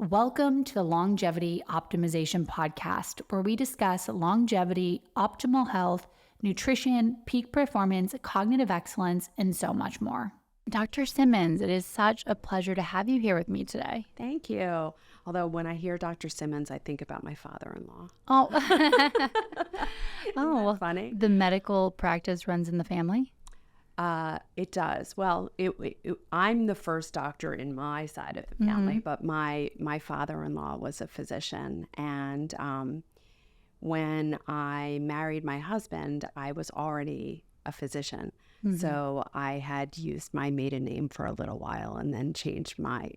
Welcome to the Longevity Optimization Podcast, where we discuss longevity, optimal health, nutrition, peak performance, cognitive excellence, and so much more. Dr. Simmons, it is such a pleasure to have you here with me today. Thank you. Although when I hear Dr. Simmons, I think about my father-in-law. Oh, Well, funny. The medical practice runs in the family? It does. Well, I'm the first doctor in my side of the family, but my father-in-law was a physician. And when I married my husband, I was already a physician. So I had used my maiden name for a little while and then changed my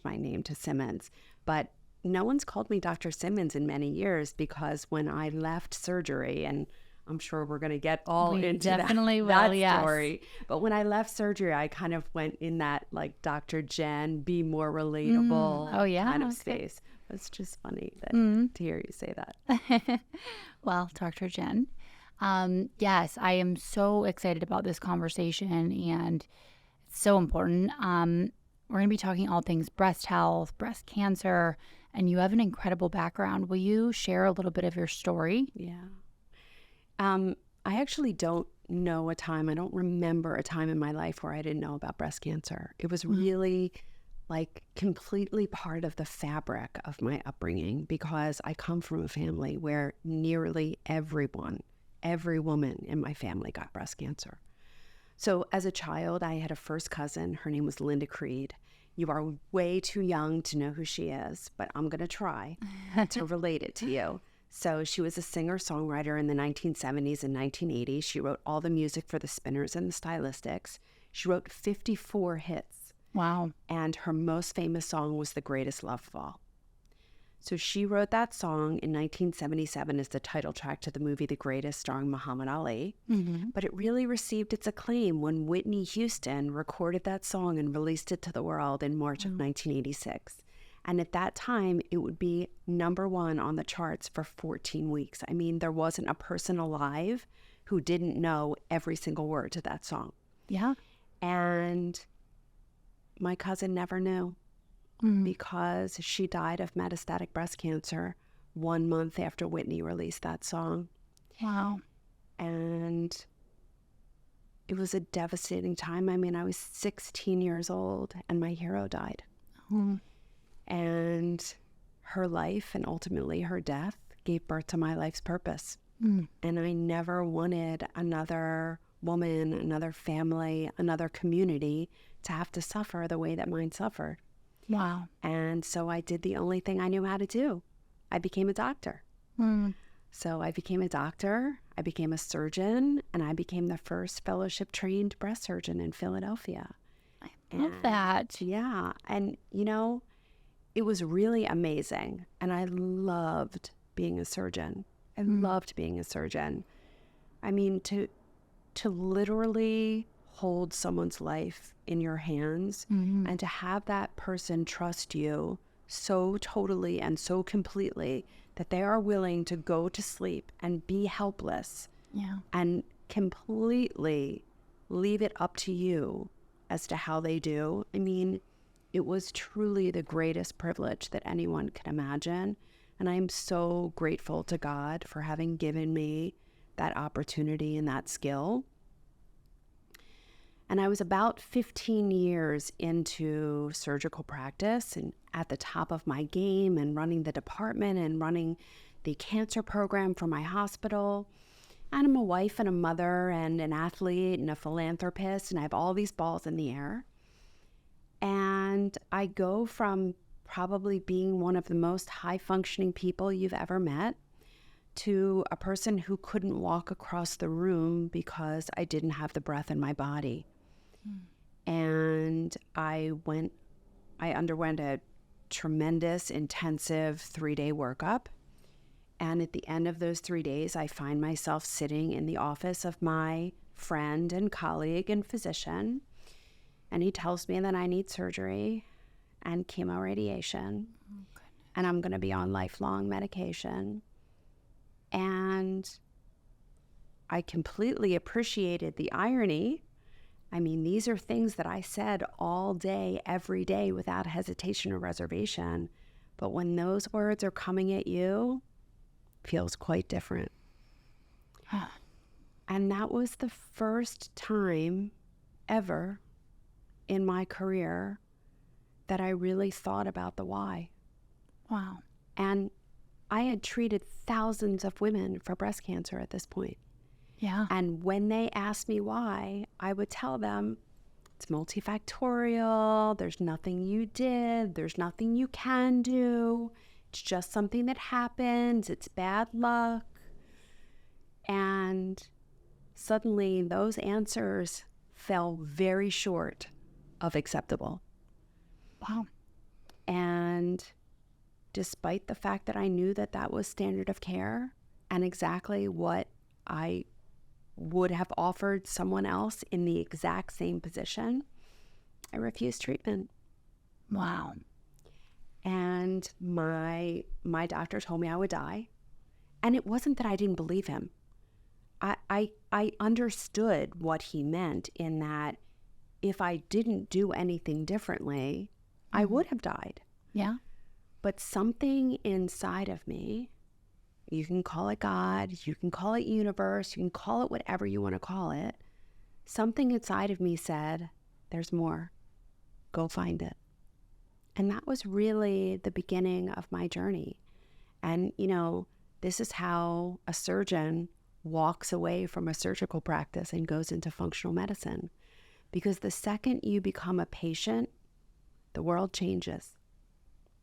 name to Simmons. But no one's called me Dr. Simmons in many years, because when I left surgery, and I'm sure we're going to get all into that story. But when I left surgery, I kind of went in that like Dr. Jenn, be more relatable kind of space. It's just funny to hear you say that. Well, Dr. Jenn, yes, I am so excited about this conversation, and it's so important. We're going to be talking all things breast health, breast cancer, and you have an incredible background. Will you share a little bit of your story? Yeah. I actually don't know a time. I don't remember a time in my life where I didn't know about breast cancer. It was really like completely part of the fabric of my upbringing, because I come from a family where nearly every woman in my family got breast cancer. So as a child, I had a first cousin. Her name was Linda Creed. You are way too young to know who she is, but I'm going to try to relate it to you. So she was a singer-songwriter in the 1970s and 1980s. She wrote all the music for the Spinners and the Stylistics. She wrote 54 hits. Wow. And her most famous song was The Greatest Love of All. So she wrote that song in 1977 as the title track to the movie The Greatest, starring Muhammad Ali. But it really received its acclaim when Whitney Houston recorded that song and released it to the world in March of 1986. And at that time, it would be #1 on the charts for 14 weeks. I mean, there wasn't a person alive who didn't know every single word to that song. Yeah. And my cousin never knew, because she died of metastatic breast cancer 1 month after Whitney released that song. Wow. And it was a devastating time. I mean, I was 16 years old and my hero died. And her life, and ultimately her death, gave birth to my life's purpose. And I never wanted another woman, another family, another community to have to suffer the way that mine suffered. Wow. And so I did the only thing I knew how to do. I became a doctor. So I became a doctor, I became a surgeon, and I became the first fellowship-trained breast surgeon in Philadelphia. I love that. Yeah. And, you know, it was really amazing. And I loved being a surgeon. I loved being a surgeon. I mean, to literally hold someone's life in your hands and to have that person trust you so totally and so completely that they are willing to go to sleep and be helpless and completely leave it up to you as to how they do. I mean, it was truly the greatest privilege that anyone could imagine. And I'm so grateful to God for having given me that opportunity and that skill. And I was about 15 years into surgical practice and at the top of my game and running the department and running the cancer program for my hospital. And I'm a wife and a mother and an athlete and a philanthropist, and I have all these balls in the air. And I go from probably being one of the most high-functioning people you've ever met to a person who couldn't walk across the room because I didn't have the breath in my body. And I underwent a tremendous, intensive 3-day workup. And at the end of those 3 days, I find myself sitting in the office of my friend and colleague and physician. And he tells me that I need surgery and chemo radiation. And I'm going to be on lifelong medication. And I completely appreciated the irony. I mean, these are things that I said all day, every day, without hesitation or reservation. But when those words are coming at you, it feels quite different. And that was the first time ever in my career that I really thought about the why. Wow. And I had treated thousands of women for breast cancer at this point. Yeah. And when they asked me why, I would tell them, it's multifactorial. There's nothing you did. There's nothing you can do. It's just something that happens. It's bad luck. And suddenly those answers fell very short of acceptable. Wow. And despite the fact that I knew that that was standard of care and exactly what I would have offered someone else in the exact same position, I refused treatment. Wow. And my doctor told me I would die. And it wasn't that I didn't believe him. I understood what he meant in that if I didn't do anything differently, I would have died. Yeah. But something inside of me, you can call it God, you can call it universe, you can call it whatever you want to call it. Something inside of me said, there's more. Go find it. And that was really the beginning of my journey. And, you know, this is how a surgeon walks away from a surgical practice and goes into functional medicine. Because the second you become a patient, the world changes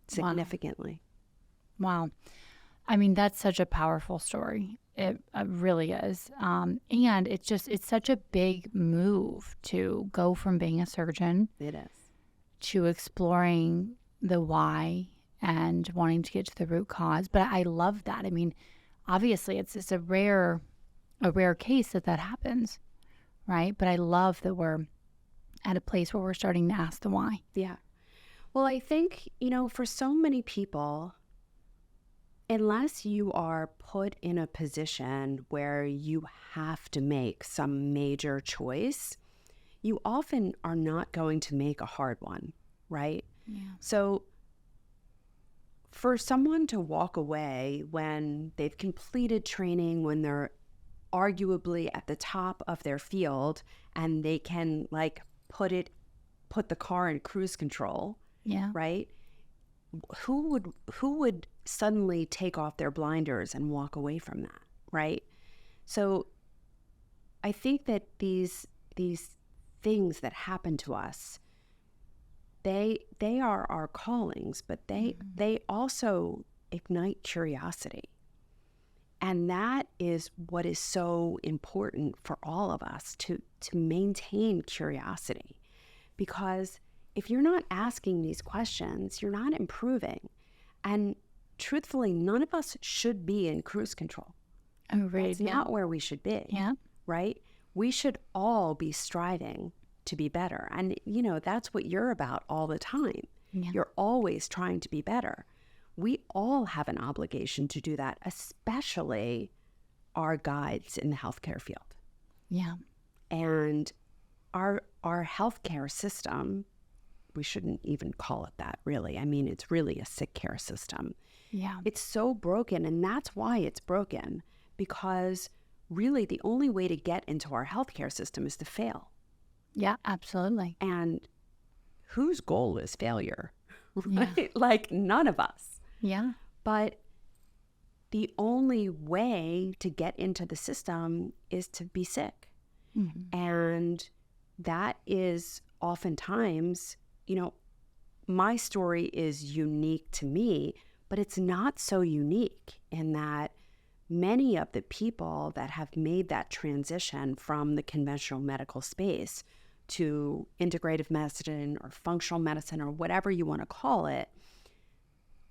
significantly. Wow. I mean, that's such a powerful story. It really is. And it's such a big move to go from being a surgeon. It is. To exploring the why and wanting to get to the root cause. But I love that. I mean, obviously it's a rare case that happens, right? But I love that we're at a place where we're starting to ask the why. Yeah. Well, I think, you know, for so many people, unless you are put in a position where you have to make some major choice, you often are not going to make a hard one, right? Yeah. So for someone to walk away when they've completed training, when they're arguably at the top of their field and they can like put the car in cruise control, yeah, right? Who would suddenly take off their blinders and walk away from that, right? So I think that these things that happen to us, they are our callings, but they also ignite curiosity. And that is what is so important for all of us, to maintain curiosity. Because if you're not asking these questions, you're not improving. And truthfully, none of us should be in cruise control. Oh, right. It's not where we should be. Yeah. Right? We should all be striving to be better. And, you know, that's what you're about all the time. Yeah. You're always trying to be better. We all have an obligation to do that, especially our guides in the healthcare field. Yeah. And our healthcare system, we shouldn't even call it that, really. I mean, it's really a sick care system. Yeah. It's so broken, and that's why it's broken, because really the only way to get into our healthcare system is to fail. Yeah, absolutely. And whose goal is failure? Right? Yeah. Like none of us. Yeah. But the only way to get into the system is to be sick. Mm-hmm. And that is oftentimes, you know, my story is unique to me, but it's not so unique in that many of the people that have made that transition from the conventional medical space to integrative medicine or functional medicine or whatever you want to call it,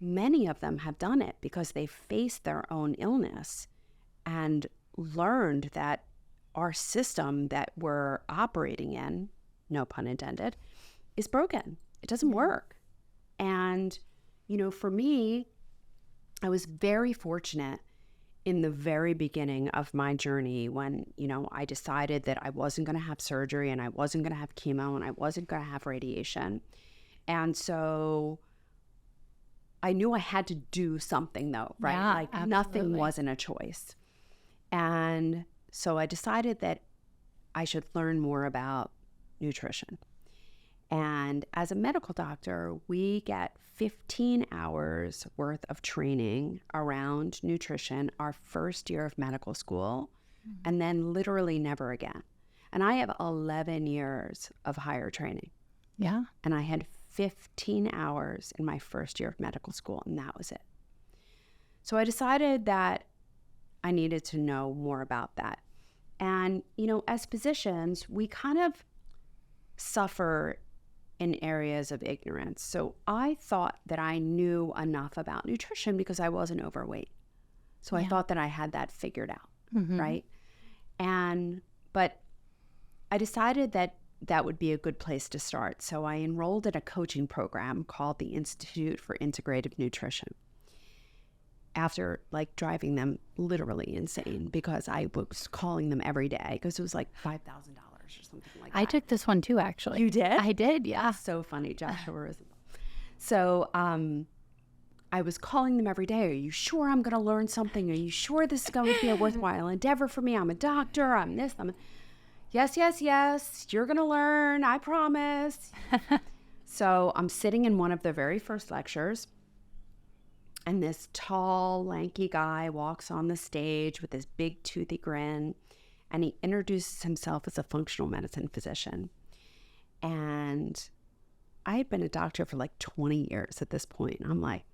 many of them have done it because they faced their own illness and learned that our system that we're operating in, no pun intended, is broken. It doesn't work. And, you know, for me, I was very fortunate in the very beginning of my journey when, you know, I decided that I wasn't going to have surgery and I wasn't going to have chemo and I wasn't going to have radiation. And so I knew I had to do something though, right? Yeah, Like absolutely. nothing wasn't a choice. And so I decided that I should learn more about nutrition. And as a medical doctor, we get 15 hours worth of training around nutrition our first year of medical school, and then literally never again. And I have 11 years of higher training. Yeah. And I had 15 hours in my first year of medical school, and that was it. So I decided that I needed to know more about that. And, you know, as physicians, we kind of suffer in areas of ignorance. So I thought that I knew enough about nutrition because I wasn't overweight. So I thought that I had that figured out, right? But I decided that that would be a good place to start. So I enrolled in a coaching program called the Institute for Integrative Nutrition, after like driving them literally insane because I was calling them every day because it was like $5,000 or something like that. I took this one too, actually. You did? I did, yeah. So funny, Joshua. So I was calling them every day. Are you sure I'm going to learn something? Are you sure this is going to be a worthwhile endeavor for me? I'm a doctor. I'm this. Yes. You're going to learn. I promise. So I'm sitting in one of the very first lectures, and this tall, lanky guy walks on the stage with his big, toothy grin, and he introduces himself as a functional medicine physician. And I had been a doctor for like 20 years at this point. I'm like,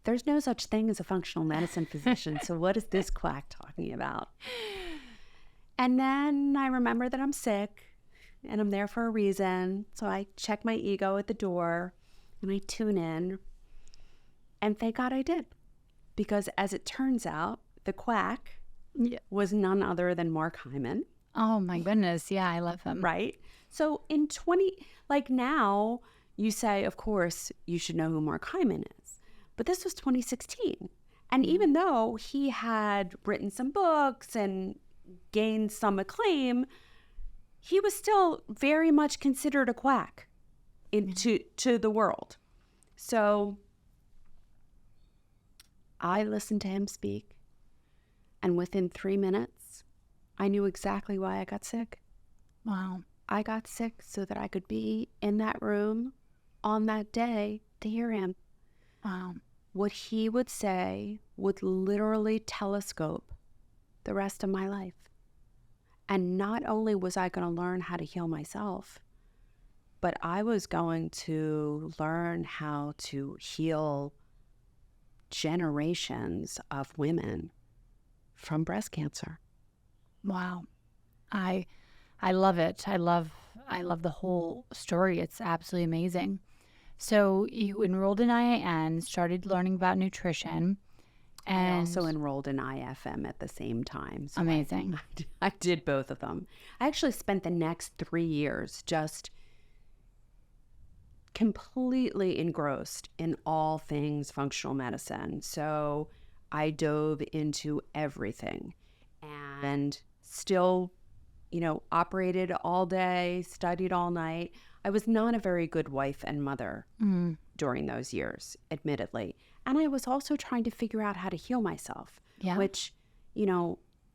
there's no such thing as a functional medicine physician, so what is this quack talking about? And then I remember that I'm sick, and I'm there for a reason, so I check my ego at the door, and I tune in. And thank God I did, because as it turns out, the quack was none other than Mark Hyman. Oh my goodness. Yeah, I love him. Right? So now you say, of course, you should know who Mark Hyman is. But this was 2016. And even though he had written some books and gained some acclaim, he was still very much considered a quack to the world. So I listened to him speak, and within 3 minutes, I knew exactly why I got sick. Wow. I got sick so that I could be in that room on that day to hear him. Wow. What he would say would literally telescope the rest of my life. And not only was I going to learn how to heal myself, but I was going to learn how to heal generations of women from breast cancer. Wow. I love it. I love the whole story. It's absolutely amazing. So you enrolled in IIN, started learning about nutrition, and I also enrolled in IFM at the same time. So amazing. I did both of them. I actually spent the next 3 years just completely engrossed in all things functional medicine. So I dove into everything and still, operated all day, studied all night. I was not a very good wife and mother during those years, admittedly. And I was also trying to figure out how to heal myself, which,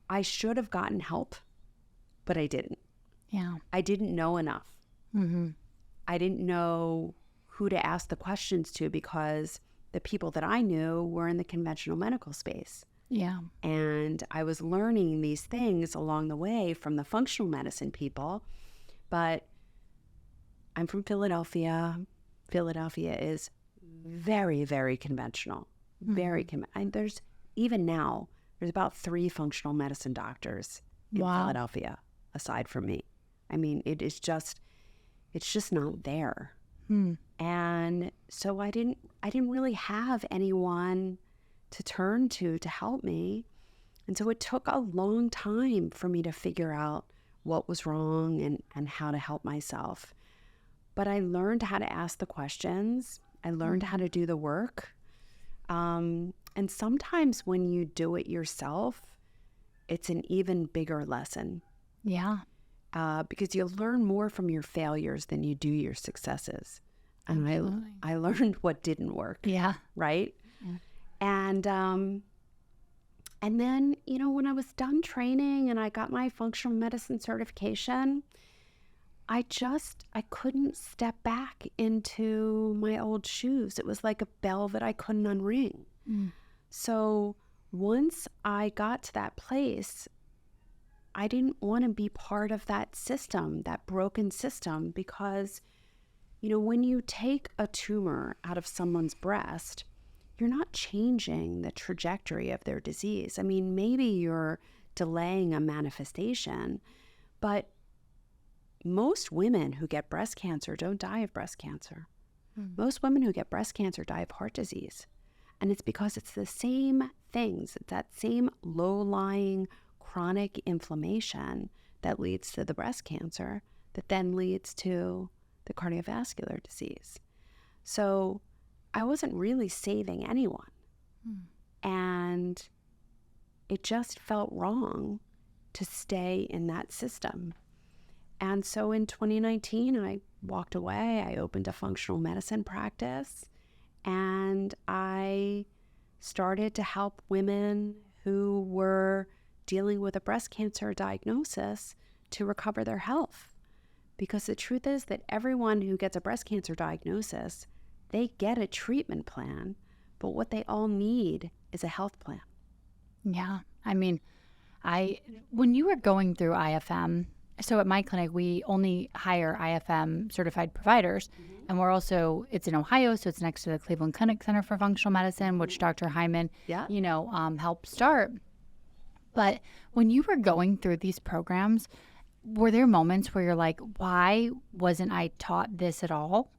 I should have gotten help, but I didn't. Yeah. I didn't know enough. Mm-hmm. I didn't know who to ask the questions to because the people that I knew were in the conventional medical space. Yeah. And I was learning these things along the way from the functional medicine people. But I'm from Philadelphia. Philadelphia is very, very conventional. Very there's about 3 functional medicine doctors in Philadelphia aside from me. I mean, it's just not there. And so I didn't really have anyone to turn to help me. And so it took a long time for me to figure out what was wrong and how to help myself. But I learned how to ask the questions. I learned how to do the work. And sometimes when you do it yourself, it's an even bigger lesson. Yeah. Because you'll learn more from your failures than you do your successes. And Absolutely. I learned what didn't work. Yeah. Right. Yeah. And then, when I was done training and I got my functional medicine certification, I couldn't step back into my old shoes. It was like a bell that I couldn't unring. Mm. So once I got to that place, I didn't want to be part of that system, that broken system, because, when you take a tumor out of someone's breast, you're not changing the trajectory of their disease. I mean, maybe you're delaying a manifestation, but most women who get breast cancer don't die of breast cancer. Most women who get breast cancer die of heart disease. And it's because it's the same things. It's that same low-lying chronic inflammation that leads to the breast cancer that then leads to the cardiovascular disease. So I wasn't really saving anyone. And it just felt wrong to stay in that system. And so in 2019, I walked away. I opened a functional medicine practice, and I started to help women who were dealing with a breast cancer diagnosis to recover their health. Because the truth is that everyone who gets a breast cancer diagnosis, they get a treatment plan, but what they all need is a health plan. Yeah. I mean, when you were going through IFM, so at my clinic, we only hire IFM certified providers. And we're also, it's in Ohio, so it's next to the Cleveland Clinic Center for Functional Medicine, which Dr. Hyman, helped start. But when you were going through these programs, were there moments where you're like, why wasn't I taught this at all?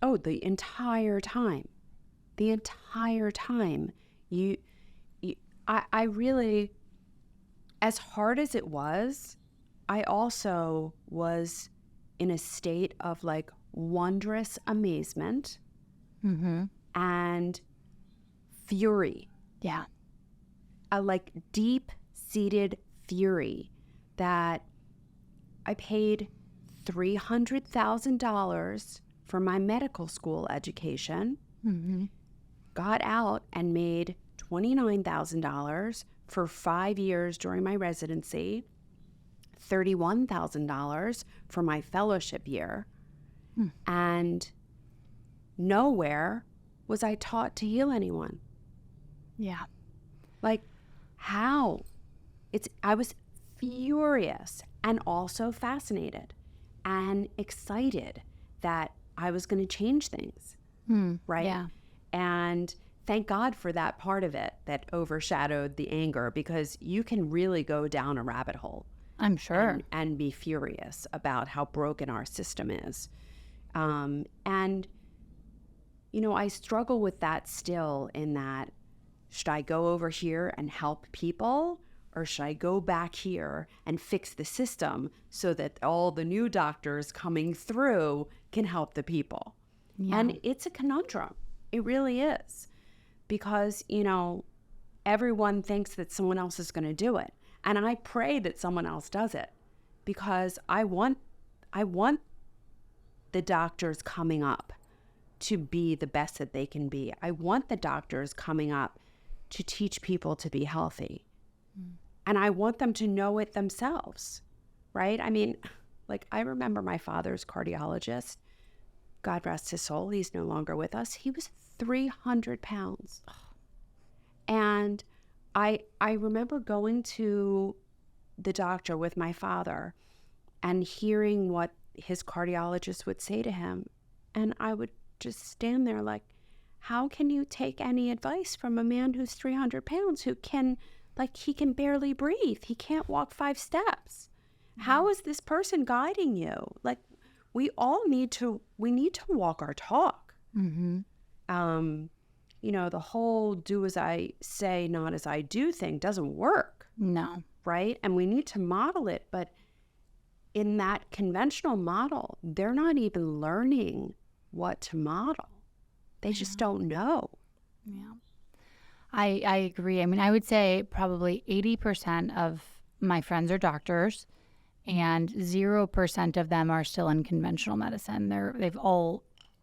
Oh, the entire time. The entire time. I really, as hard as it was, I also was in a state of like wondrous amazement and fury. Yeah. A like deep-seated fury that I paid $300,000 for my medical school education, got out and made $29,000 for 5 years during my residency, $31,000 for my fellowship year, and nowhere was I taught to heal anyone. Yeah. Like, how? I was furious and also fascinated and excited that I was going to change things, right? Yeah. And thank God for that part of it that overshadowed the anger, because you can really go down a rabbit hole. I'm sure. And be furious about how broken our system is. And, I struggle with that still, in that, should I go over here and help people, or should I go back here and fix the system so that all the new doctors coming through can help the people? Yeah. And it's a conundrum. It really is. Because, everyone thinks that someone else is going to do it. And I pray that someone else does it, because I want the doctors coming up to be the best that they can be. I want the doctors coming up to teach people to be healthy. And I want them to know it themselves, right? I mean, like, I remember my father's cardiologist, God rest his soul, he's no longer with us. He was 300 pounds. And I remember going to the doctor with my father and hearing what his cardiologist would say to him. And I would just stand there like, how can you take any advice from a man who's 300 pounds, who can, like, he can barely breathe. He can't walk 5 steps. How is this person guiding you? Like, we need to walk our talk. The whole do as I say, not as I do thing doesn't work. No. Right? And we need to model it. But in that conventional model, they're not even learning what to model. They just don't know. Yeah. I agree. I mean, I would say probably 80% of my friends are doctors, and 0% of them are still in conventional medicine.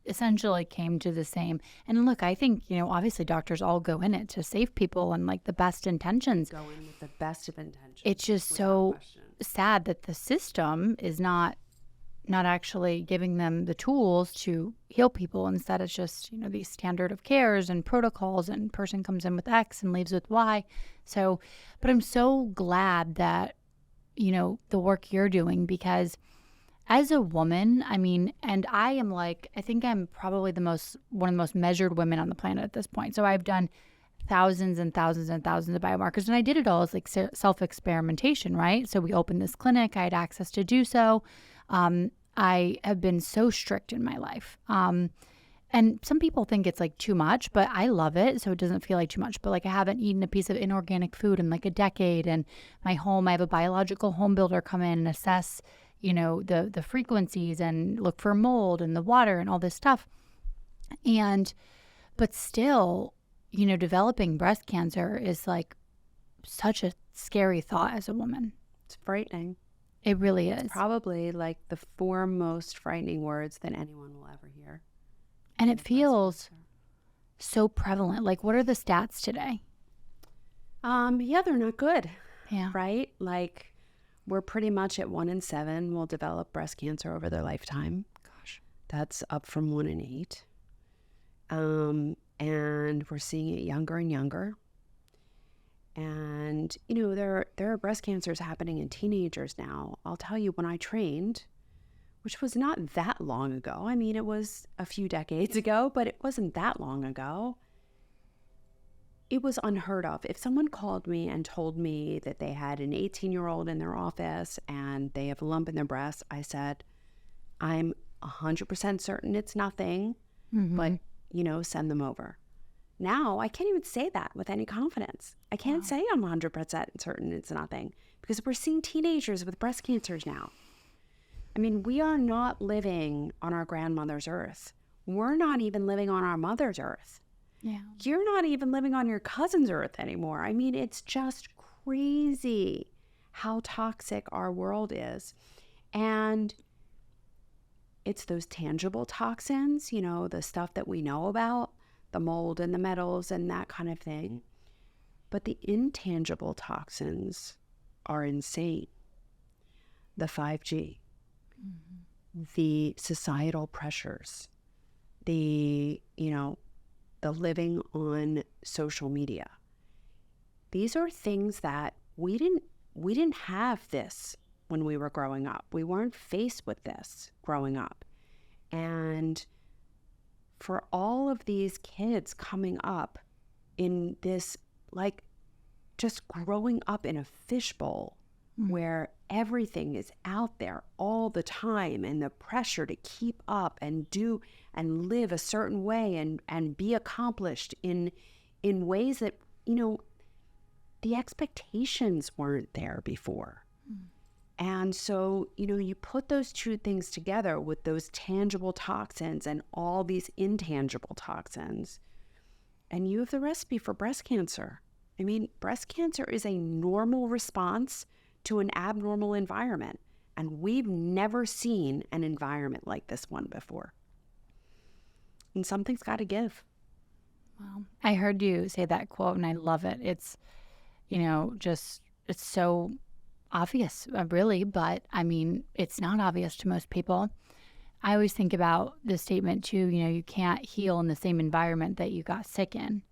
essentially came to the same. And look, I think, obviously doctors all go in it to save people and like the best intentions. Go in with the best of intentions. It's just so sad that the system is not actually giving them the tools to heal people. Instead, it's just, these standard of cares and protocols, and person comes in with X and leaves with Y. So, but I'm so glad that, the work you're doing, because as a woman, and I am I think I'm probably one of the most measured women on the planet at this point. So I've done thousands and thousands and thousands of biomarkers, and I did it all as like self-experimentation, right? So we opened this clinic. I had access to do so. I have been so strict in my life. And some people think it's like too much, but I love it. So it doesn't feel like too much. But like I haven't eaten a piece of inorganic food in like a decade. And my home, I have a biological home builder come in and assess, the frequencies and look for mold in the water and all this stuff. But still, developing breast cancer is like such a scary thought as a woman. It's frightening. It really is. It's probably like the 4 most frightening words that anyone will ever hear. And it feels so prevalent. Like, what are the stats today? Yeah, they're not good. Yeah. Right? Like, we're pretty much at 1 in 7 will develop breast cancer over their lifetime. Gosh. That's up from 1 in 8. And we're seeing it younger and younger. And, there are breast cancers happening in teenagers now. I'll tell you, when I trained, which was not that long ago. It was a few decades ago, but it wasn't that long ago. It was unheard of. If someone called me and told me that they had an 18-year-old in their office and they have a lump in their breast, I said, I'm 100% certain it's nothing, but, send them over. Now, I can't even say that with any confidence. I can't say I'm 100% certain it's nothing, because we're seeing teenagers with breast cancers now. We are not living on our grandmother's earth. We're not even living on our mother's earth. Yeah. You're not even living on your cousin's earth anymore. It's just crazy how toxic our world is. And it's those tangible toxins, the stuff that we know about, the mold and the metals and that kind of thing. But the intangible toxins are insane. The 5G. The societal pressures, the living on social media. These are things that we didn't have this when we were growing up. We weren't faced with this growing up. And for all of these kids coming up in this, like, just growing up in a fishbowl, where everything is out there all the time, and the pressure to keep up and do and live a certain way and be accomplished in ways that, the expectations weren't there before. And so, you put those two things together with those tangible toxins and all these intangible toxins, and you have the recipe for breast cancer. Breast cancer is a normal response to an abnormal environment. And we've never seen an environment like this one before. And something's got to give. Wow. I heard you say that quote and I love it. It's, it's so obvious, really, but it's not obvious to most people. I always think about the statement too, you can't heal in the same environment that you got sick in.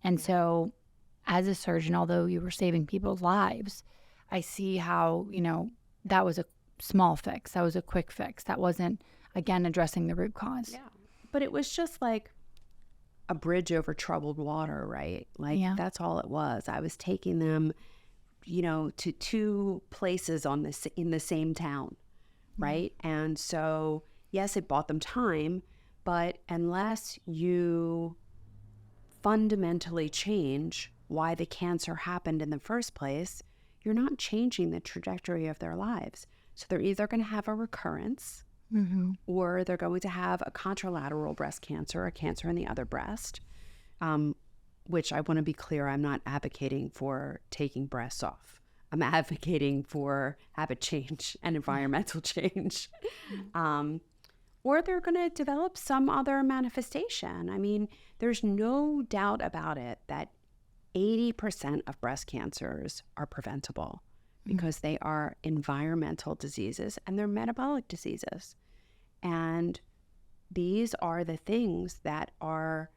And so as a surgeon, although you were saving people's lives, I see how, that was a small fix. That was a quick fix. That wasn't, again, addressing the root cause. Yeah. But it was just like a bridge over troubled water, right? That's all it was. I was taking them, to 2 places in the same town, right? And so, yes, it bought them time, but unless you fundamentally change why the cancer happened in the first place, you're not changing the trajectory of their lives. So they're either going to have a recurrence, or they're going to have a contralateral breast cancer, a cancer in the other breast, which I want to be clear, I'm not advocating for taking breasts off. I'm advocating for habit change and environmental change. or they're going to develop some other manifestation. I mean, there's no doubt about it that 80% of breast cancers are preventable because they are environmental diseases and they're metabolic diseases. And these are the things that are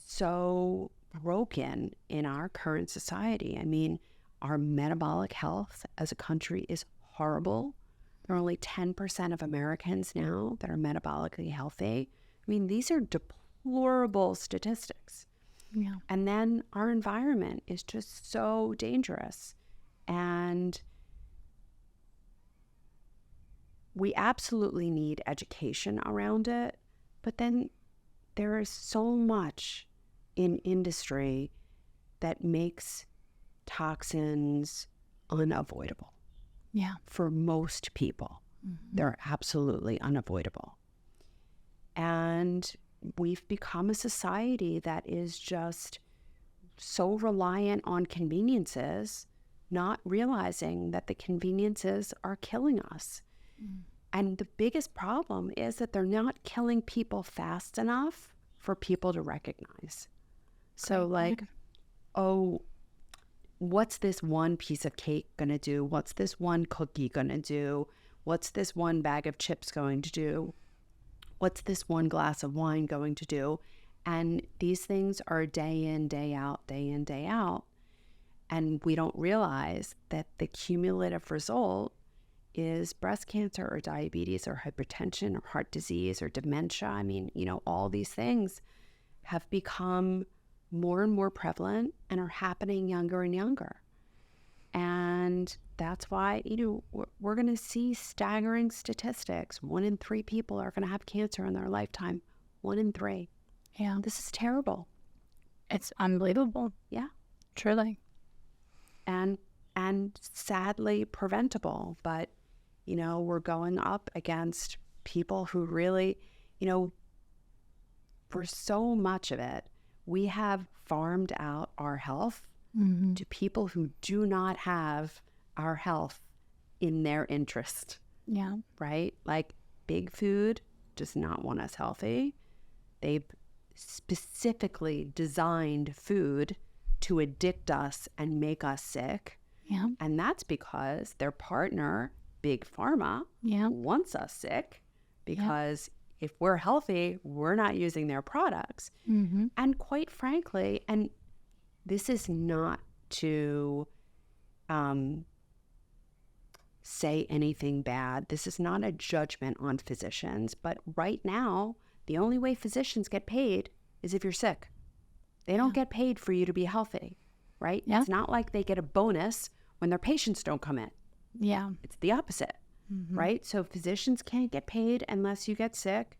so broken in our current society. I mean, our metabolic health as a country is horrible. There are only 10% of Americans now that are metabolically healthy. I mean, these are deplorable statistics. Yeah. And then our environment is just so dangerous. And we absolutely need education around it. But then there is so much in industry that makes toxins unavoidable. Yeah. For most people, they're absolutely unavoidable. And we've become a society that is just so reliant on conveniences, not realizing that the conveniences are killing us. And the biggest problem is that they're not killing people fast enough for people to recognize. So like, oh, what's this one piece of cake going to do? What's this one cookie going to do? What's this one bag of chips going to do? What's this one glass of wine going to do? And these things are day in, day out, day in, day out. And we don't realize that the cumulative result is breast cancer or diabetes or hypertension or heart disease or dementia. I mean, you know, all these things have become more and more prevalent and are happening younger and younger. And that's why, you know, we're going to see staggering statistics. 1 in 3 people are going to have cancer in their lifetime. 1 in 3. Yeah. This is terrible. It's unbelievable. Yeah. Truly. And sadly preventable. But, you know, we're going up against people who really, you know, for so much of it, we have farmed out our health to people who do not have our health in their interest. Yeah. Right? Like big food does not want us healthy. They've specifically designed food to addict us and make us sick. Yeah. And that's because their partner, Big Pharma, wants us sick because if we're healthy, we're not using their products. And quite frankly, and this is not to say anything bad. This is not a judgment on physicians. But right now, the only way physicians get paid is if you're sick. They don't get paid for you to be healthy, right? Yeah. It's not like they get a bonus when their patients don't come in. Yeah. It's the opposite, right? So physicians can't get paid unless you get sick.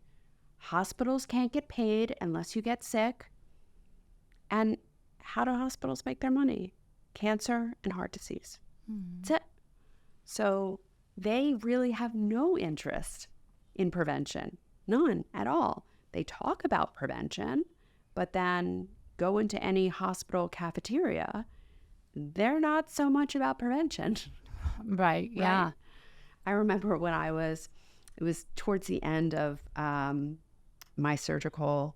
Hospitals can't get paid unless you get sick. And how do hospitals make their money? Cancer and heart disease. That's it. So they really have no interest in prevention. None at all. They talk about prevention, but then go into any hospital cafeteria, they're not so much about prevention. Right. Yeah. Right? I remember when it was towards the end of my surgical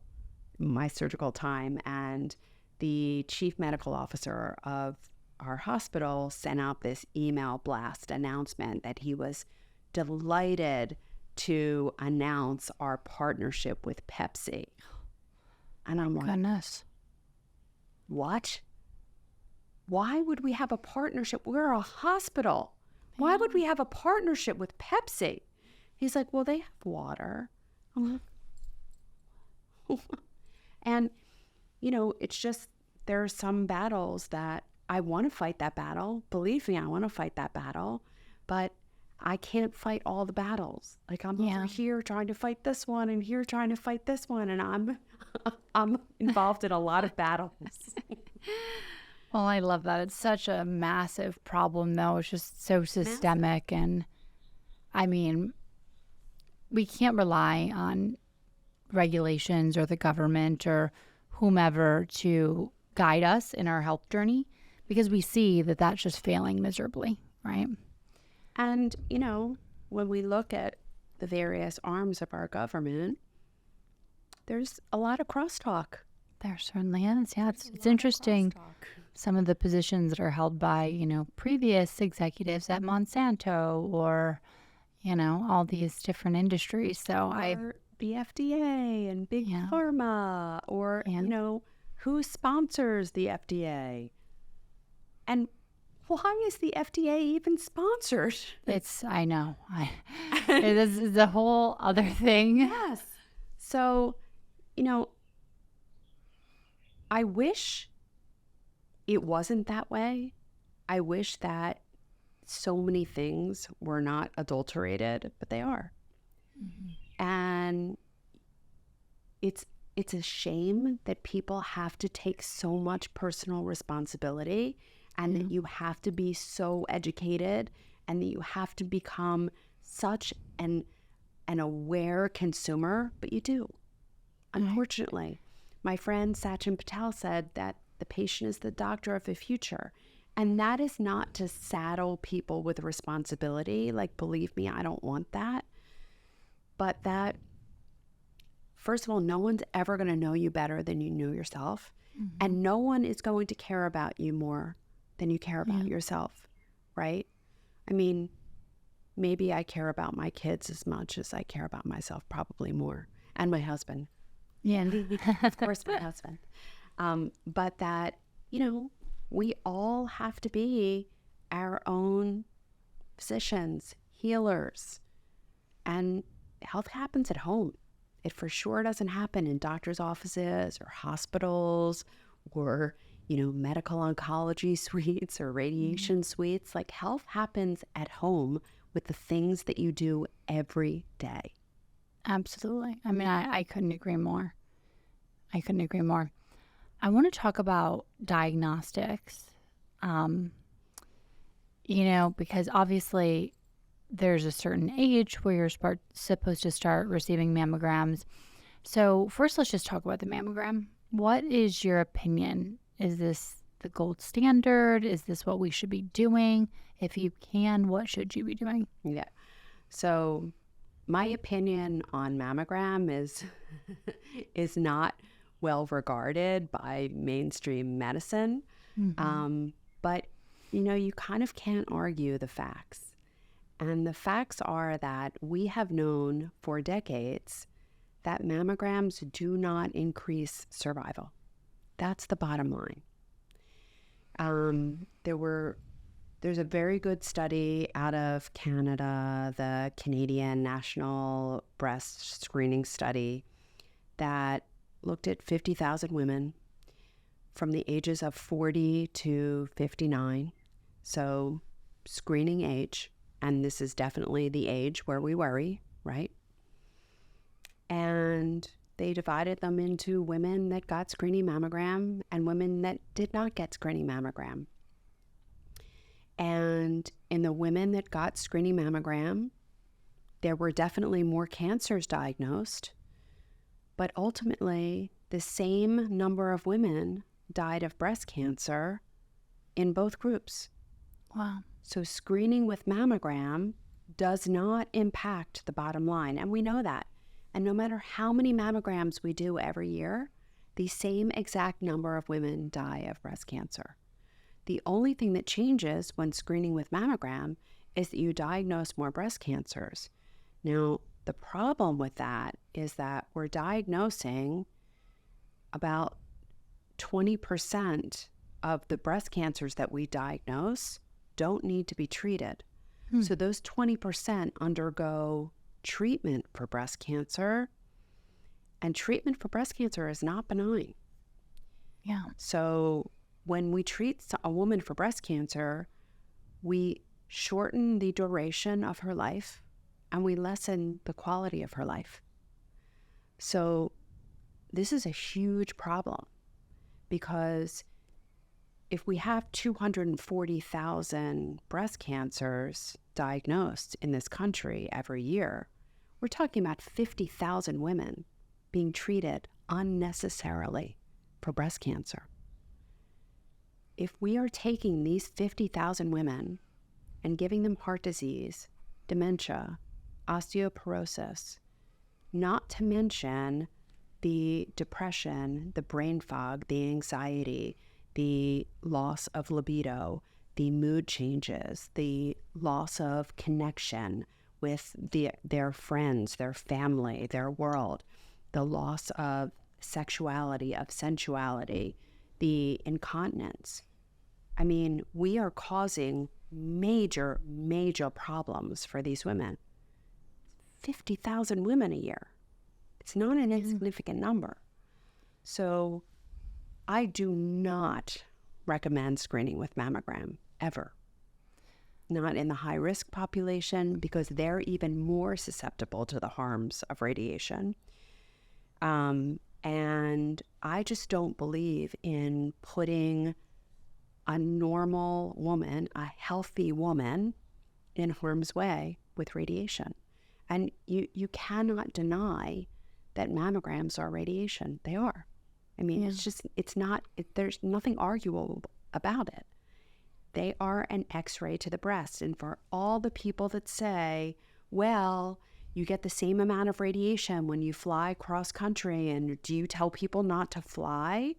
time, and the chief medical officer of our hospital sent out this email blast announcement that he was delighted to announce our partnership with Pepsi. And I'm like, Goodness. what? Why would we have a partnership? We're a hospital. Why would we have a partnership with Pepsi? He's like, well, they have water. I'm like, and, you know, it's just, there are some battles that I want to fight that battle. Believe me, I want to fight that battle. But I can't fight all the battles. Like I'm over here trying to fight this one and here trying to fight this one. And I'm involved in a lot of battles. Well, I love that. It's such a massive problem, though. It's just so systemic. And I mean, we can't rely on regulations or the government or whomever to guide us in our health journey, because we see that that's just failing miserably, right? And, you know, when we look at the various arms of our government, there's a lot of crosstalk. There certainly is. Yeah, it's interesting. Some of the positions that are held by, previous executives at Monsanto or, all these different industries. So or the FDA and big pharma, or, who sponsors the FDA? And why is the FDA even sponsored? I know. This is a whole other thing. Yes. So, I wish it wasn't that way. I wish that so many things were not adulterated, but they are. Mm-hmm. And it's a shame that people have to take so much personal responsibility, and that you have to be so educated, and that you have to become such an aware consumer, but you do. Unfortunately, my friend Sachin Patel said that the patient is the doctor of the future. And that is not to saddle people with responsibility. Like, believe me, I don't want that. But that, first of all, no one's ever going to know you better than you know yourself. Mm-hmm. And no one is going to care about you more than you care about yourself, right? I mean, maybe I care about my kids as much as I care about myself, probably more. And my husband. Yeah. Of course, my husband. But that, we all have to be our own physicians, healers. And health happens at home. It for sure doesn't happen in doctors' offices or hospitals or, medical oncology suites or radiation suites. Like, health happens at home with the things that you do every day. Absolutely. I mean, I couldn't agree more. I want to talk about diagnostics, because obviously there's a certain age where you're supposed to start receiving mammograms. So first, let's just talk about the mammogram. What is your opinion? Is this the gold standard? Is this what we should be doing? If you can, what should you be doing? Yeah. So my opinion on mammogram is not well regarded by mainstream medicine. Mm-hmm. But, you kind of can't argue the facts. And the facts are that we have known for decades that mammograms do not increase survival. That's the bottom line. There's a very good study out of Canada, the Canadian National Breast Screening Study, that looked at 50,000 women from the ages of 40 to 59. So screening age, and this is definitely the age where we worry, right? And they divided them into women that got screening mammogram and women that did not get screening mammogram. And in the women that got screening mammogram, there were definitely more cancers diagnosed, but ultimately the same number of women died of breast cancer in both groups. Wow. So screening with mammogram does not impact the bottom line, and we know that. And no matter how many mammograms we do every year, the same exact number of women die of breast cancer. The only thing that changes when screening with mammogram is that you diagnose more breast cancers. Now, the problem with that is that we're diagnosing about 20% of the breast cancers that we diagnose don't need to be treated. So those 20% undergo treatment for breast cancer, and treatment for breast cancer is not benign. Yeah. So when we treat a woman for breast cancer, we shorten the duration of her life and we lessen the quality of her life. So this is a huge problem, because if we have 240,000 breast cancers diagnosed in this country every year, we're talking about 50,000 women being treated unnecessarily for breast cancer. If we are taking these 50,000 women and giving them heart disease, dementia, osteoporosis, not to mention the depression, the brain fog, the anxiety, the loss of libido, the mood changes, the loss of connection with their friends, their family, their world, the loss of sexuality, of sensuality, the incontinence. I mean, we are causing major, major problems for these women. 50,000 women a year. It's not an insignificant number. So I do not recommend screening with mammogram, ever. Not in the high-risk population, because they're even more susceptible to the harms of radiation. And I just don't believe in putting a normal woman, a healthy woman, in harm's way with radiation. And you cannot deny that mammograms are radiation. They are. I mean, there's nothing arguable about it. They are an X-ray to the breast. And for all the people that say, well, you get the same amount of radiation when you fly cross country, and do you tell people not to fly?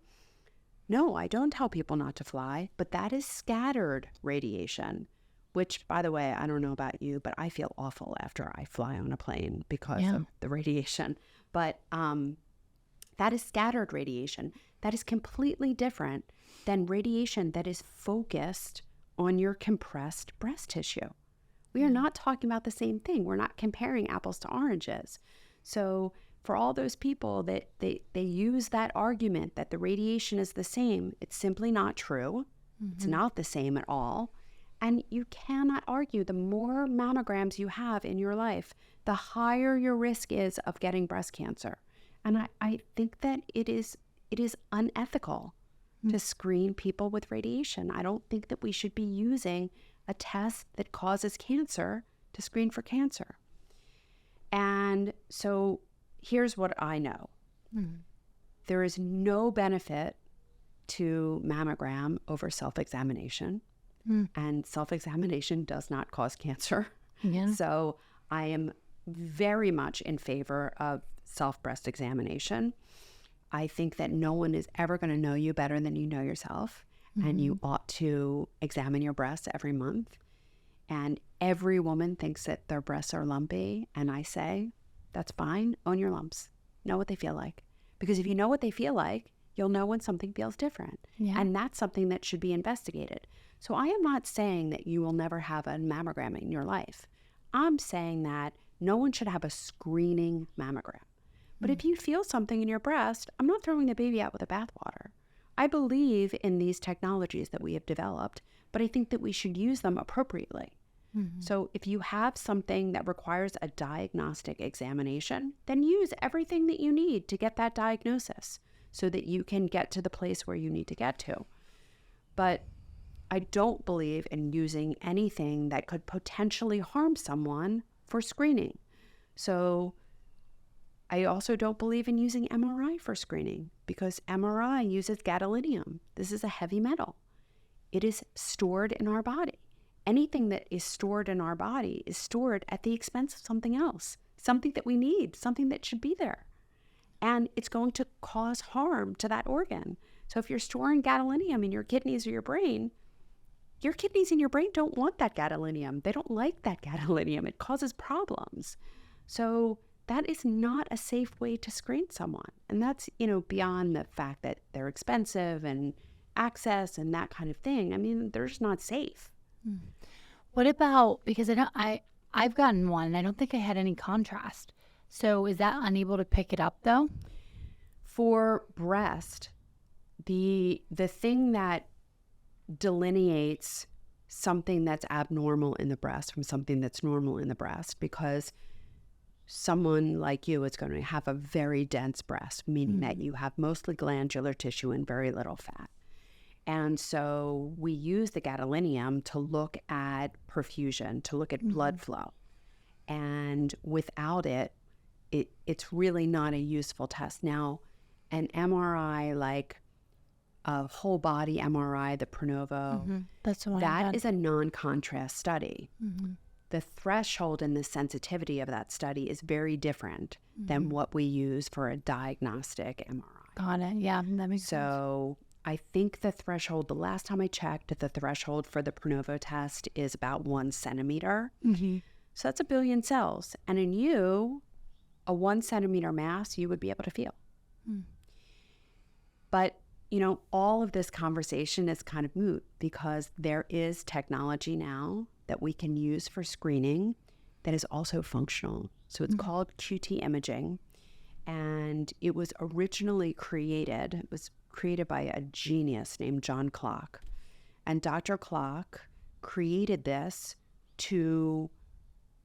No, I don't tell people not to fly, but that is scattered radiation, which, by the way, I don't know about you, but I feel awful after I fly on a plane because of the radiation. But that is scattered radiation. That is completely different than radiation that is focused on your compressed breast tissue. We are not talking about the same thing. We're not comparing apples to oranges. So for all those people that they use that argument that the radiation is the same, it's simply not true. It's not the same at all. And you cannot argue. The more mammograms you have in your life, the higher your risk is of getting breast cancer. And I think that it is unethical to screen people with radiation. I don't think that we should be using a test that causes cancer to screen for cancer. And so here's what I know. There is no benefit to mammogram over self-examination. And self-examination does not cause cancer. So I am very much in favor of self-breast examination. I think that no one is ever going to know you better than you know yourself. And you ought to examine your breasts every month. And every woman thinks that their breasts are lumpy. And I say, that's fine. Own your lumps. Know what they feel like. Because if you know what they feel like, you'll know when something feels different. And that's something that should be investigated. So I am not saying that you will never have a mammogram in your life. I'm saying that no one should have a screening mammogram. But if you feel something in your breast, I'm not throwing the baby out with the bathwater. I believe in these technologies that we have developed, but I think that we should use them appropriately. So if you have something that requires a diagnostic examination, then use everything that you need to get that diagnosis so that you can get to the place where you need to get to. But I don't believe in using anything that could potentially harm someone for screening. So I also don't believe in using MRI for screening, because MRI uses gadolinium. This is a heavy metal. It is stored in our body. Anything that is stored in our body is stored at the expense of something else, something that we need, something that should be there. And it's going to cause harm to that organ. So if you're storing gadolinium in your kidneys or your brain, your kidneys and your brain don't want that gadolinium. They don't like that gadolinium. It causes problems. So that is not a safe way to screen someone. And that's, beyond the fact that they're expensive and access and that kind of thing. I mean, they're just not safe. What about, because I've gotten one and I don't think I had any contrast. So is that unable to pick it up though? For breast, the thing that delineates something that's abnormal in the breast from something that's normal in the breast, because someone like you is going to have a very dense breast, meaning that you have mostly glandular tissue and very little fat. And so we use the gadolinium to look at perfusion, to look at blood flow. And without it, it's really not a useful test. Now, an MRI, like a whole body MRI, the Pronovo, That's the one that is a non-contrast study. the threshold and the sensitivity of that study is very different than what we use for a diagnostic MRI. Got it. Yeah, that makes sense. So I think the threshold, the last time I checked, the threshold for the Pronovo test is about 1 centimeter. So that's 1 billion cells. And in you, a 1 centimeter mass, you would be able to feel. But, you know, all of this conversation is kind of moot because there is technology now that we can use for screening that is also functional. So it's called QT imaging. And it was originally created, it was created by a genius named John Clock. And Dr. Clock created this to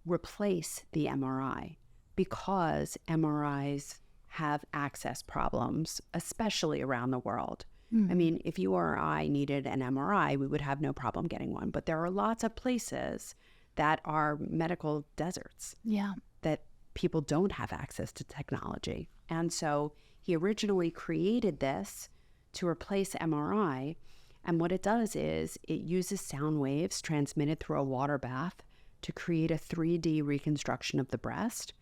replace the MRI because MRIs have access problems, especially around the world. I mean, if you or I needed an MRI, we would have no problem getting one. But there are lots of places that are medical deserts that people don't have access to technology. And so he originally created this to replace MRI. And what it does is it uses sound waves transmitted through a water bath to create a 3D reconstruction of the breast.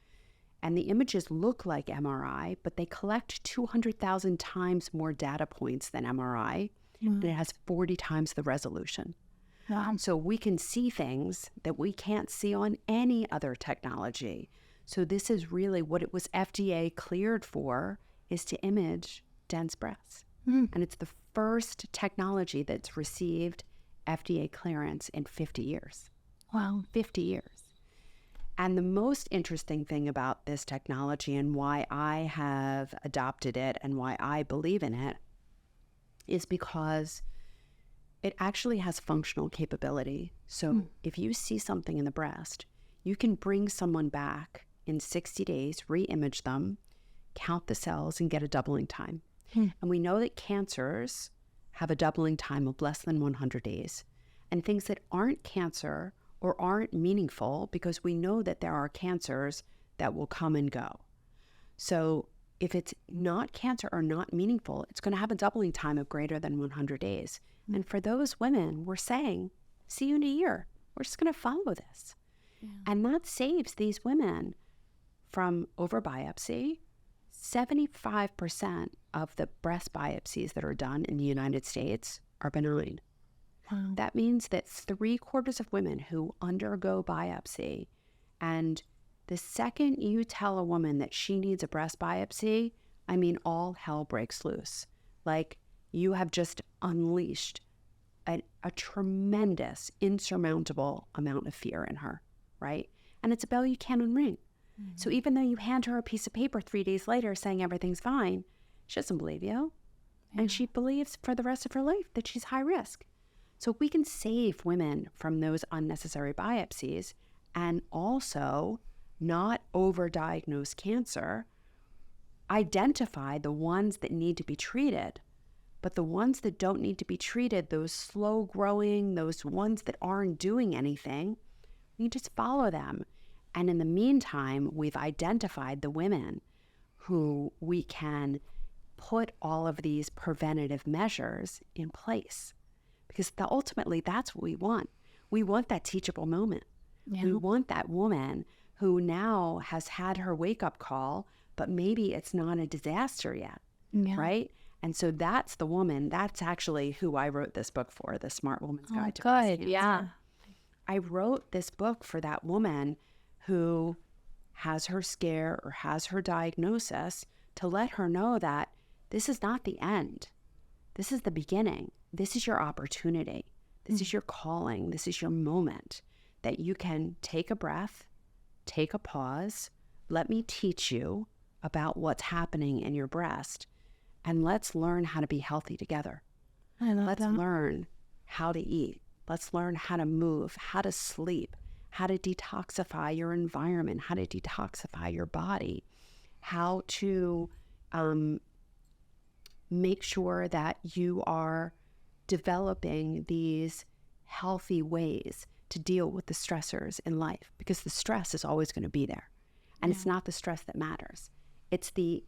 And the images look like MRI, but they collect 200,000 times more data points than MRI, and it has 40 times the resolution. So we can see things that we can't see on any other technology. So this is really what it was FDA cleared for, is to image dense breasts. And it's the first technology that's received FDA clearance in 50 years. Wow. 50 years. And the most interesting thing about this technology and why I have adopted it and why I believe in it is because it actually has functional capability. So if you see something in the breast, you can bring someone back in 60 days, re-image them, count the cells, and get a doubling time. And we know that cancers have a doubling time of less than 100 days. And things that aren't cancer or aren't meaningful, because we know that there are cancers that will come and go. So if it's not cancer or not meaningful, it's going to have a doubling time of greater than 100 days. And for those women, we're saying, see you in a year. We're just going to follow this. And that saves these women from over-biopsy. 75% of the breast biopsies that are done in the United States are benign. That means that 3/4 of women who undergo biopsy, and the second you tell a woman that she needs a breast biopsy, I mean, all hell breaks loose. Like, you have just unleashed a tremendous, insurmountable amount of fear in her, right? And it's a bell you can't unring. So even though you hand her a piece of paper 3 days later saying everything's fine, she doesn't believe you. And she believes for the rest of her life that she's high risk. So we can save women from those unnecessary biopsies and also not overdiagnose cancer, identify the ones that need to be treated, but the ones that don't need to be treated, those slow growing, those ones that aren't doing anything, we just follow them. And in the meantime, we've identified the women who we can put all of these preventative measures in place. Because ultimately, that's what we want. We want that teachable moment. We want that woman who now has had her wake-up call, but maybe it's not a disaster yet, right? And so that's the woman. That's actually who I wrote this book for, The Smart Woman's Guide to Breast Cancer. I wrote this book for that woman who has her scare or has her diagnosis, to let her know that this is not the end. This is the beginning. This is your opportunity. This is your calling. This is your moment that you can take a breath, take a pause. Let me teach you about what's happening in your breast, and let's learn how to be healthy together. Let's learn how to eat. Let's learn how to move, how to sleep, how to detoxify your environment, how to detoxify your body, how to make sure that you are developing these healthy ways to deal with the stressors in life, because the stress is always going to be there. And it's not the stress that matters. It's the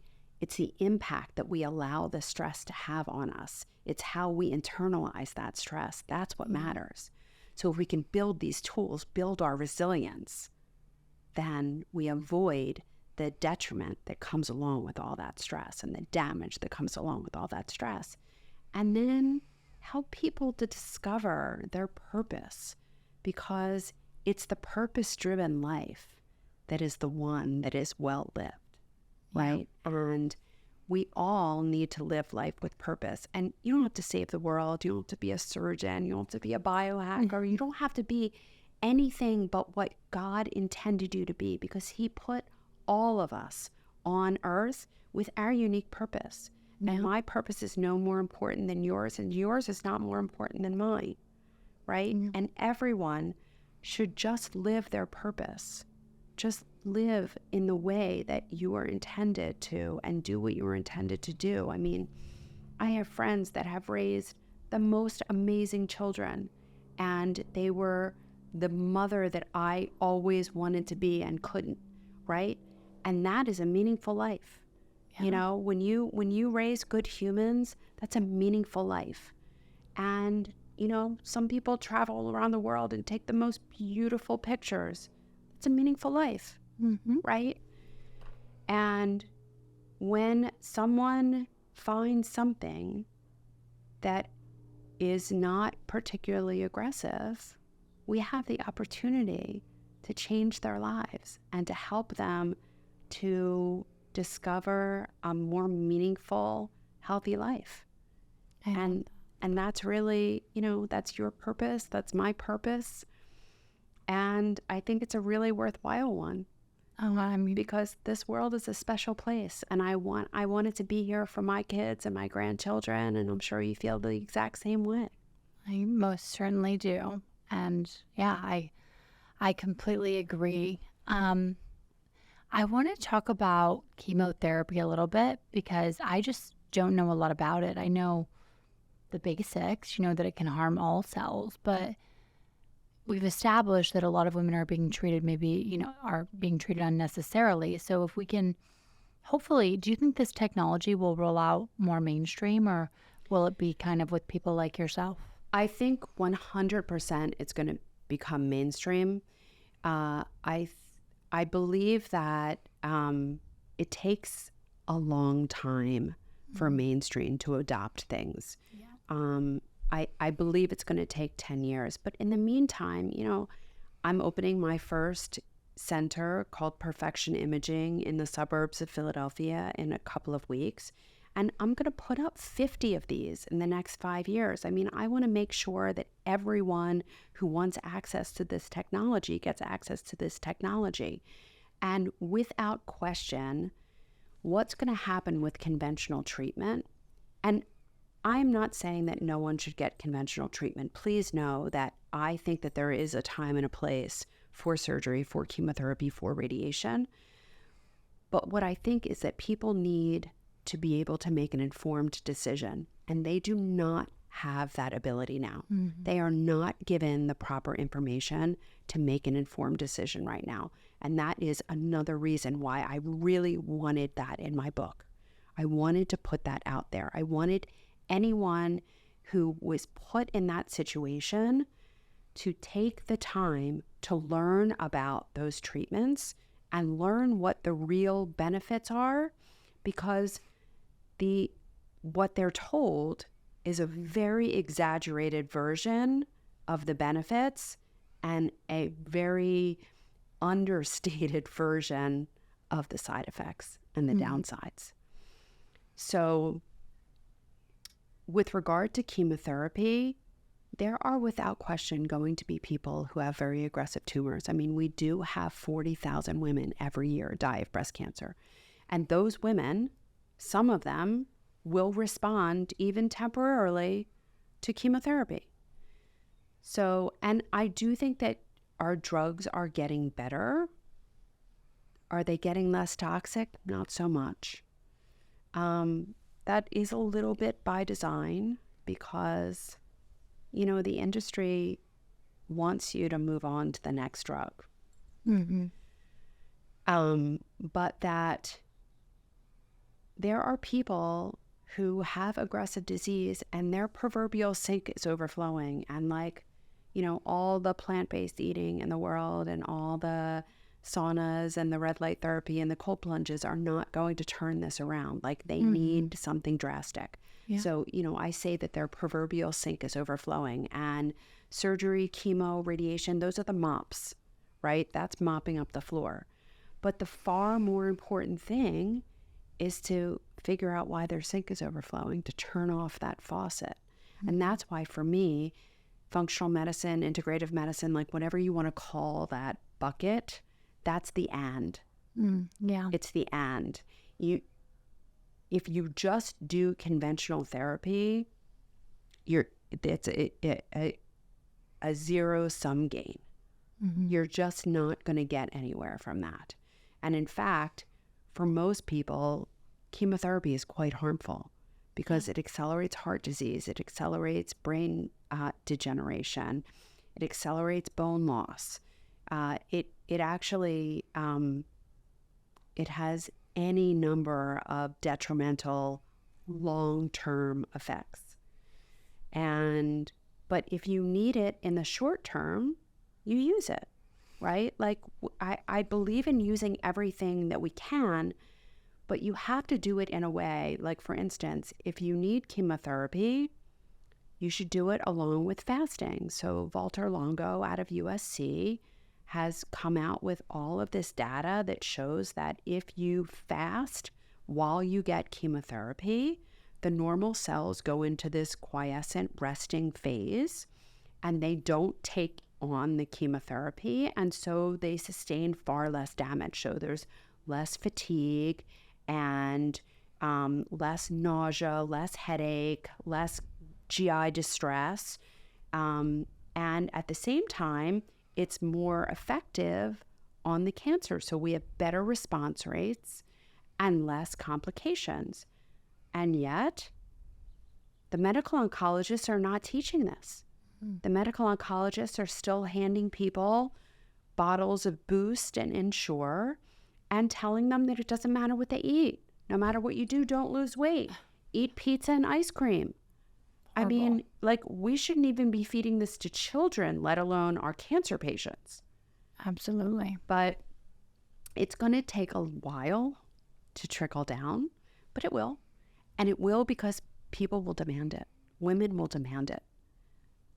impact that we allow the stress to have on us. It's how we internalize that stress. That's what matters. So if we can build these tools, build our resilience, then we avoid the detriment that comes along with all that stress and the damage that comes along with all that stress. And then help people to discover their purpose, because it's the purpose-driven life that is the one that is well lived, right? Yeah. And we all need to live life with purpose. And you don't have to save the world. You don't have to be a surgeon. You don't have to be a biohacker. You don't have to be anything but what God intended you to be, because he put all of us on earth with our unique purpose. Yeah. And my purpose is no more important than yours, and yours is not more important than mine, right? Mm-hmm. And everyone should just live their purpose. Just live in the way that you are intended to and do what you were intended to do. I mean, I have friends that have raised the most amazing children, and they were the mother that I always wanted to be and couldn't, right? And that is a meaningful life. Yeah. You know, when you raise good humans, that's a meaningful life. And, you know, some people travel around the world and take the most beautiful pictures. It's a meaningful life, mm-hmm. right? And when someone finds something that is not particularly aggressive, we have the opportunity to change their lives and to help them to discover a more meaningful, healthy life. And that's really, you know, that's your purpose. That's my purpose. And I think it's a really worthwhile one. Because this world is a special place, and I want it to be here for my kids and my grandchildren, and I'm sure you feel the exact same way. I most certainly do. And yeah, I completely agree. I want to talk about chemotherapy a little bit, because I just don't know a lot about it. I know the basics, you know, that it can harm all cells, but we've established that a lot of women are being treated, maybe, you know, are being treated unnecessarily. So if we can, hopefully, do you think this technology will roll out more mainstream, or will it be kind of with people like yourself? I think 100% it's going to become mainstream. I believe that it takes a long time for mainstream to adopt things. Yeah. I believe it's going to take 10 years. But in the meantime, you know, I'm opening my first center called PerfeQTion Imaging in the suburbs of Philadelphia in a couple of weeks. And I'm going to put up 50 of these in the next 5 years. I mean, I want to make sure that everyone who wants access to this technology gets access to this technology. And without question, what's going to happen with conventional treatment? And I'm not saying that no one should get conventional treatment. Please know that I think that there is a time and a place for surgery, for chemotherapy, for radiation. But what I think is that people need to be able to make an informed decision, and they do not have that ability now. Mm-hmm. They are not given the proper information to make an informed decision right now. And that is another reason why I really wanted that in my book. I wanted to put that out there. I wanted anyone who was put in that situation to take the time to learn about those treatments and learn what the real benefits are, because what they're told is a very exaggerated version of the benefits and a very understated version of the side effects and the downsides. So with regard to chemotherapy, there are without question going to be people who have very aggressive tumors. I mean, we do have 40,000 women every year die of breast cancer. And those women, some of them will respond even temporarily to chemotherapy. So, and I do think that our drugs are getting better. Are they getting less toxic? Not so much. That is a little bit by design, because, you know, the industry wants you to move on to the next drug. Mm-hmm. But that there are people who have aggressive disease and their proverbial sink is overflowing, and like, all the plant-based eating in the world and all the saunas and the red light therapy and the cold plunges are not going to turn this around. Like, they need something drastic. Yeah. So, I say that their proverbial sink is overflowing, and surgery, chemo, radiation, those are the mops, right? That's mopping up the floor. But the far more important thing is to figure out why their sink is overflowing, to turn off that faucet. And that's why, for me, functional medicine, integrative medicine, like whatever you want to call that bucket, that's the and. Yeah. It's the and. If you just do conventional therapy, it's a zero-sum game. You're just not going to get anywhere from that. And in fact, for most people, chemotherapy is quite harmful because it accelerates heart disease, it accelerates brain degeneration, it accelerates bone loss. It actually it has any number of detrimental long-term effects. But if you need it in the short term, you use it, right? Like, I believe in using everything that we can, but you have to do it in a way, like, for instance, if you need chemotherapy, you should do it along with fasting. So Walter Longo out of USC has come out with all of this data that shows that if you fast while you get chemotherapy, the normal cells go into this quiescent resting phase and they don't take on the chemotherapy, and so they sustain far less damage. So there's less fatigue and less nausea, less headache, less GI distress, and at the same time, it's more effective on the cancer. So we have better response rates and less complications. And yet, the medical oncologists are not teaching this. The medical oncologists are still handing people bottles of Boost and Ensure and telling them that it doesn't matter what they eat. No matter what you do, don't lose weight. Eat pizza and ice cream. Horrible. I mean, like, we shouldn't even be feeding this to children, let alone our cancer patients. Absolutely. But it's going to take a while to trickle down, but it will. And it will because people will demand it. Women will demand it.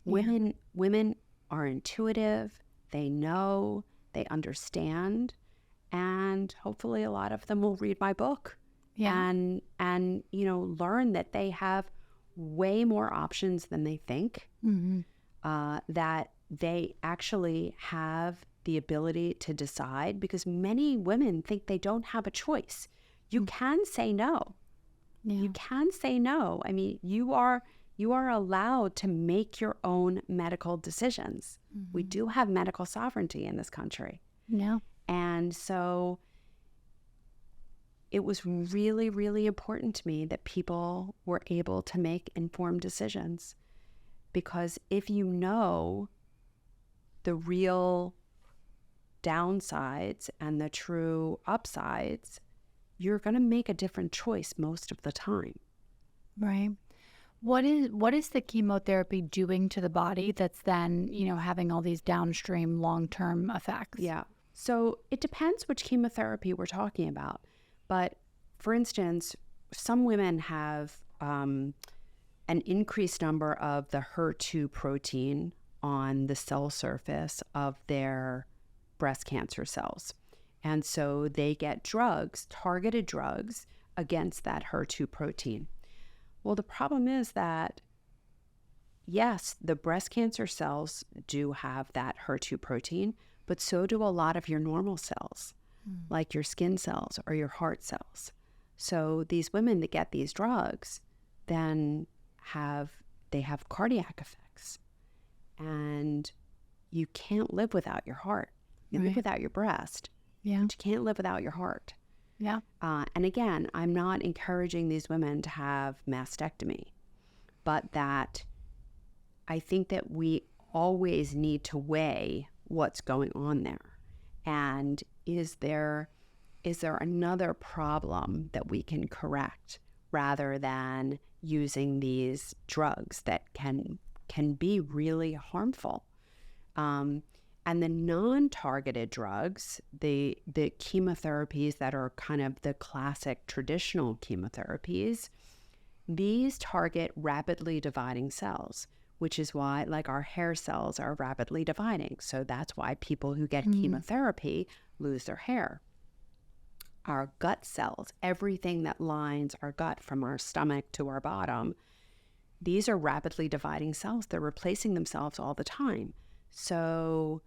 Yeah. Women are intuitive. They know, they understand, and hopefully a lot of them will read my book. Yeah. And learn that they have way more options than they think, that they actually have the ability to decide, because many women think they don't have a choice. You can say no. Yeah. You can say no. I mean, you are allowed to make your own medical decisions. We do have medical sovereignty in this country. Yeah. And so it was really, really important to me that people were able to make informed decisions, because if you know the real downsides and the true upsides, you're going to make a different choice most of the time. Right. What is the chemotherapy doing to the body that's then, having all these downstream long-term effects? Yeah. So it depends which chemotherapy we're talking about. But for instance, some women have an increased number of the HER2 protein on the cell surface of their breast cancer cells. And so they get drugs, targeted drugs, against that HER2 protein. Well, the problem is that, yes, the breast cancer cells do have that HER2 protein, but so do a lot of your normal cells, like your skin cells or your heart cells. So these women that get these drugs then have cardiac effects. And you can't live without your heart. You live without your breast. Yeah. But you can't live without your heart. Yeah. And again, I'm not encouraging these women to have mastectomy, but that I think that we always need to weigh what's going on there. And is there another problem that we can correct rather than using these drugs that can be really harmful? And the non-targeted drugs, the chemotherapies that are kind of the classic traditional chemotherapies, these target rapidly dividing cells, which is why, like, our hair cells are rapidly dividing. So that's why people who get chemotherapy lose their hair. Our gut cells, everything that lines our gut from our stomach to our bottom, these are rapidly dividing cells. They're replacing themselves all the time. So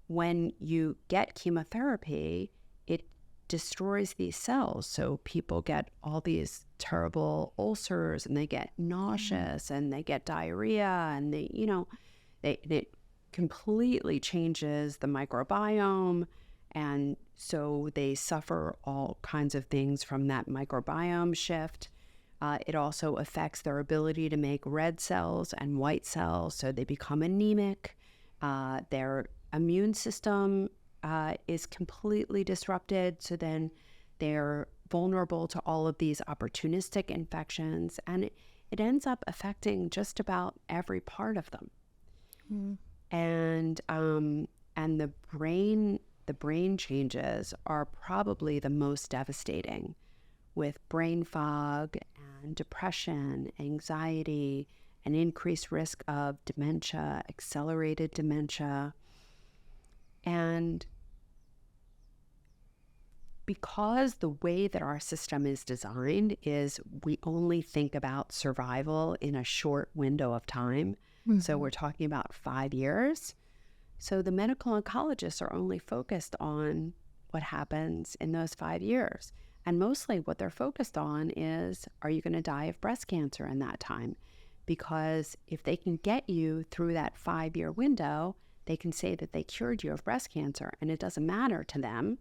when you get chemotherapy, it destroys these cells. So people get all these terrible ulcers, and they get nauseous, and they get diarrhea, and it completely changes the microbiome. And so they suffer all kinds of things from that microbiome shift. It also affects their ability to make red cells and white cells, so they become anemic. Their immune system is completely disrupted, so then they're vulnerable to all of these opportunistic infections, and it ends up affecting just about every part of them. And the brain changes are probably the most devastating, with brain fog and depression, anxiety, an increased risk of dementia, accelerated dementia. And because the way that our system is designed is we only think about survival in a short window of time. So we're talking about 5 years. So the medical oncologists are only focused on what happens in those 5 years. And mostly what they're focused on is, are you going to die of breast cancer in that time? Because if they can get you through that 5-year window, they can say that they cured you of breast cancer, and it doesn't matter to them.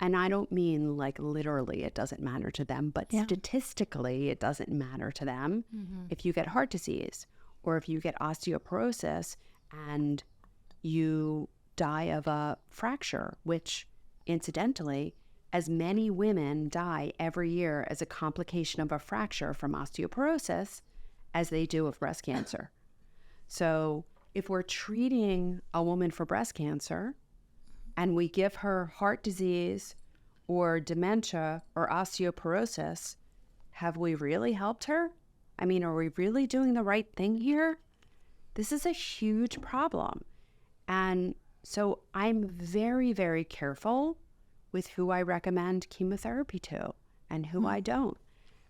And I don't mean like literally it doesn't matter to them, but statistically it doesn't matter to them. If you get heart disease, or if you get osteoporosis and you die of a fracture, which incidentally, as many women die every year as a complication of a fracture from osteoporosis as they do of breast cancer. So if we're treating a woman for breast cancer and we give her heart disease or dementia or osteoporosis, have we really helped her? I mean, are we really doing the right thing here? This is a huge problem. And so I'm very, very careful with who I recommend chemotherapy to and who I don't.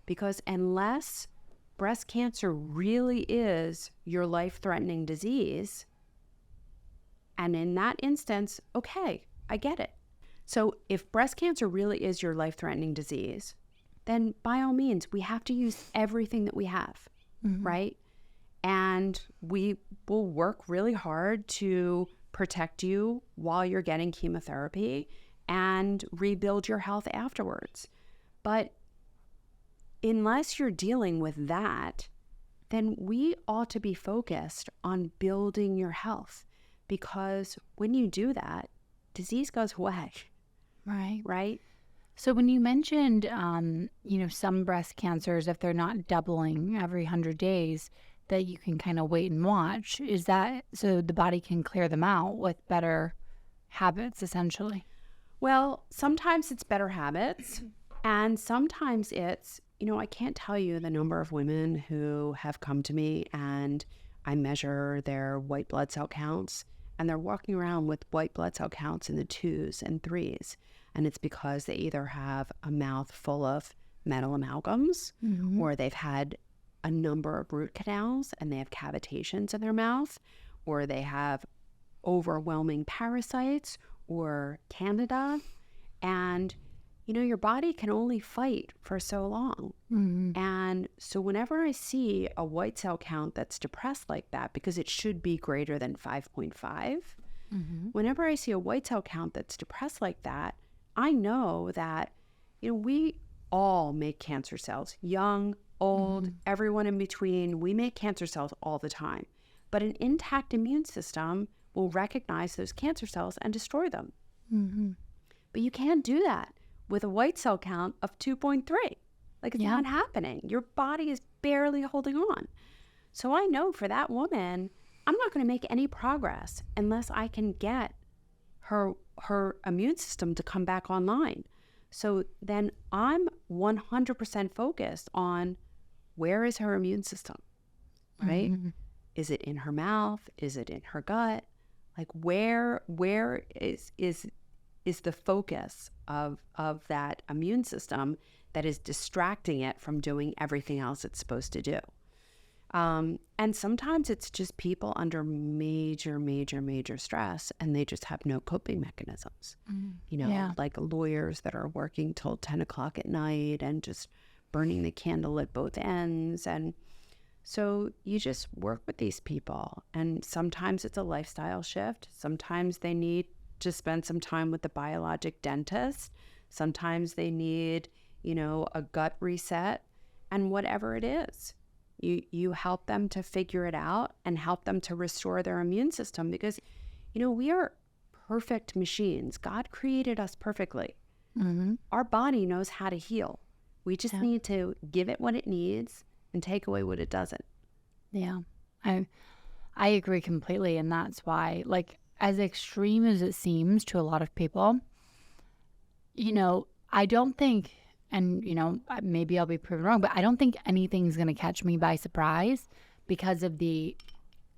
Because unless breast cancer really is your life-threatening disease, and in that instance, okay, I get it. So if breast cancer really is your life-threatening disease, then by all means, we have to use everything that we have, right? And we will work really hard to protect you while you're getting chemotherapy and rebuild your health afterwards. But unless you're dealing with that, then we ought to be focused on building your health, because when you do that, disease goes away. Right? So when you mentioned, some breast cancers, if they're not doubling every 100 days, that you can kind of wait and watch, is that so the body can clear them out with better habits, essentially? Well, sometimes it's better habits, and sometimes it's, I can't tell you the number of women who have come to me and I measure their white blood cell counts, and they're walking around with white blood cell counts in the 2s and 3s. And it's because they either have a mouth full of metal amalgams, or they've had a number of root canals and they have cavitations in their mouth, or they have overwhelming parasites or candida. And, your body can only fight for so long. And so whenever I see a white cell count that's depressed like that, because it should be greater than 5.5, whenever I see a white cell count that's depressed like that, I know that, we all make cancer cells, young, old, everyone in between. We make cancer cells all the time. But an intact immune system will recognize those cancer cells and destroy them. But you can't do that with a white cell count of 2.3. Like, it's not happening. Your body is barely holding on. So I know for that woman, I'm not going to make any progress unless I can get her immune system to come back online. So then I'm 100% focused on where is her immune system, right? Mm-hmm. Is it in her mouth? Is it in her gut? Like where is the focus of that immune system that is distracting it from doing everything else it's supposed to do? And sometimes it's just people under major, major, major stress, and they just have no coping mechanisms. Like lawyers that are working till 10 o'clock at night and just burning the candle at both ends. And so you just work with these people. And sometimes it's a lifestyle shift. Sometimes they need to spend some time with the biologic dentist. Sometimes they need, a gut reset, and whatever it is. You help them to figure it out and help them to restore their immune system, because, we are perfect machines. God created us perfectly. Mm-hmm. Our body knows how to heal. We just need to give it what it needs and take away what it doesn't. Yeah, I agree completely. And that's why, like, as extreme as it seems to a lot of people, I don't think, and, maybe I'll be proven wrong, but I don't think anything's going to catch me by surprise because of the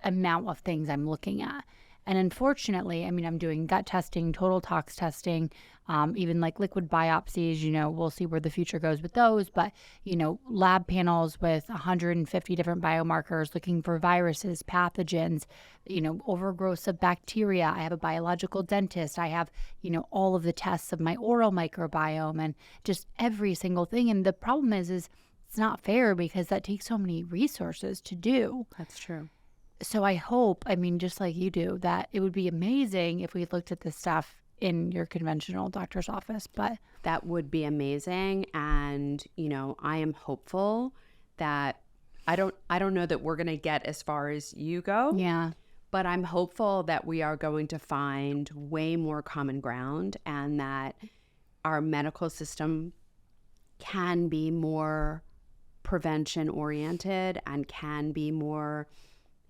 amount of things I'm looking at. And unfortunately, I'm doing gut testing, total tox testing, even like liquid biopsies, we'll see where the future goes with those. But, lab panels with 150 different biomarkers looking for viruses, pathogens, overgrowth of bacteria. I have a biological dentist. I have, all of the tests of my oral microbiome and just every single thing. And the problem is it's not fair because that takes so many resources to do. That's true. So I hope, just like you do, that it would be amazing if we looked at this stuff in your conventional doctor's office. But that would be amazing. And, I am hopeful that I don't know that we're going to get as far as you go. Yeah. But I'm hopeful that we are going to find way more common ground, and that our medical system can be more prevention oriented and can be more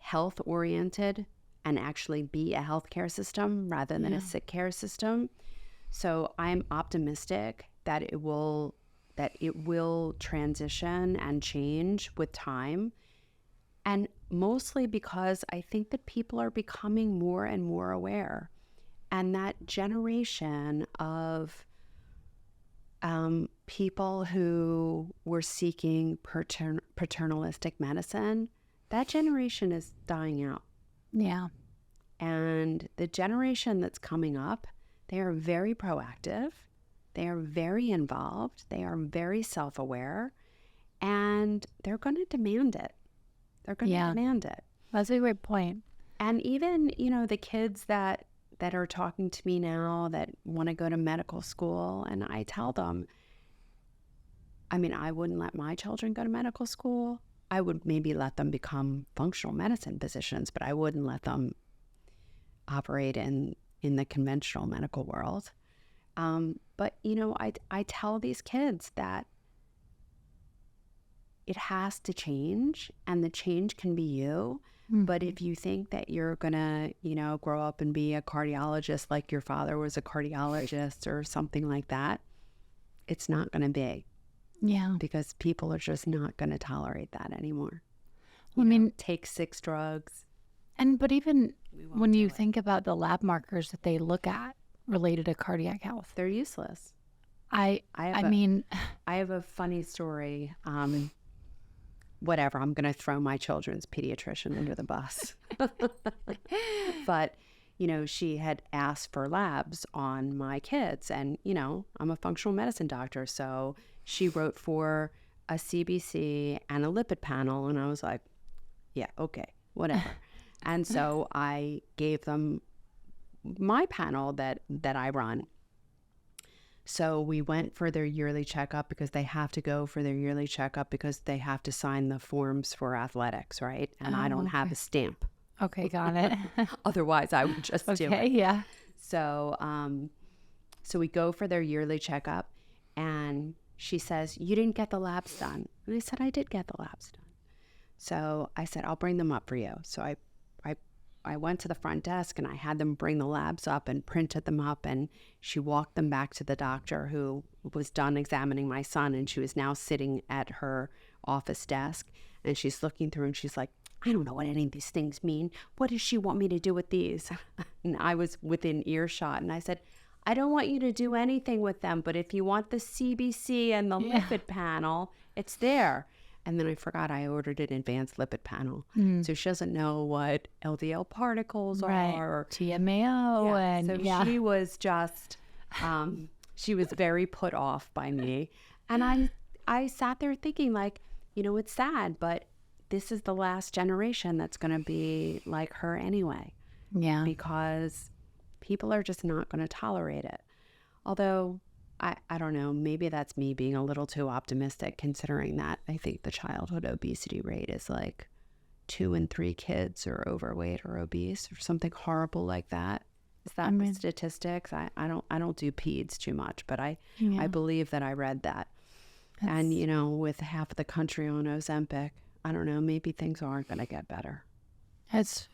health oriented and actually be a healthcare system rather than a sick care system. So I'm optimistic that it will transition and change with time. And mostly because I think that people are becoming more and more aware. And that generation of people who were seeking paternalistic medicine, that generation is dying out. Yeah. And the generation that's coming up, they are very proactive. They are very involved. They are very self-aware. And they're going to demand it. They're going to demand it. That's a great point. And even, the kids that are talking to me now that want to go to medical school, and I tell them, I wouldn't let my children go to medical school. I would maybe let them become functional medicine physicians, but I wouldn't let them operate in the conventional medical world. But, I tell these kids that it has to change, and the change can be you. Mm-hmm. But if you think that you're going to, grow up and be a cardiologist like your father was a cardiologist or something like that, it's not going to be. Yeah. Because people are just not going to tolerate that anymore. Take 6 drugs. But even when you think about the lab markers that they look at related to cardiac health, they're useless. I have a funny story. Whatever, I'm going to throw my children's pediatrician under the bus. But, she had asked for labs on my kids, and, I'm a functional medicine doctor, so she wrote for a CBC and a lipid panel, and I was like, yeah, okay, whatever. And so I gave them my panel that I run. So we went for their yearly checkup, because they have to go for their yearly checkup because they have to sign the forms for athletics, right? And I don't have a stamp. Okay, got it. Otherwise, I would just do it. Okay, yeah. So, so we go for their yearly checkup, and she says, "You didn't get the labs done." And I said, "I did get the labs done." So I said, "I'll bring them up for you." So I I went to the front desk and I had them bring the labs up and printed them up, and she walked them back to the doctor who was done examining my son, and she was now sitting at her office desk, and she's looking through and she's like, I don't know what any of these things mean. What does she want me to do with these? And I was within earshot, and I said, I don't want you to do anything with them, but if you want the CBC and the lipid panel, it's there. And then I forgot I ordered an advanced lipid panel. So she doesn't know what LDL particles are. Or TMAO. And so she was just, she was very put off by me. And I sat there thinking, like, you know, it's sad, but this is the last generation that's going to be like her anyway. Yeah. Because people are just not going to tolerate it. Although, I don't know, maybe that's me being a little too optimistic, considering that I think the childhood obesity rate is like 2 in 3 kids are overweight or obese or something horrible like that. Is that the statistics? I don't do peds too much, but I believe that I read that. And, you know, with half of the country on Ozempic, I don't know, maybe things aren't going to get better. It's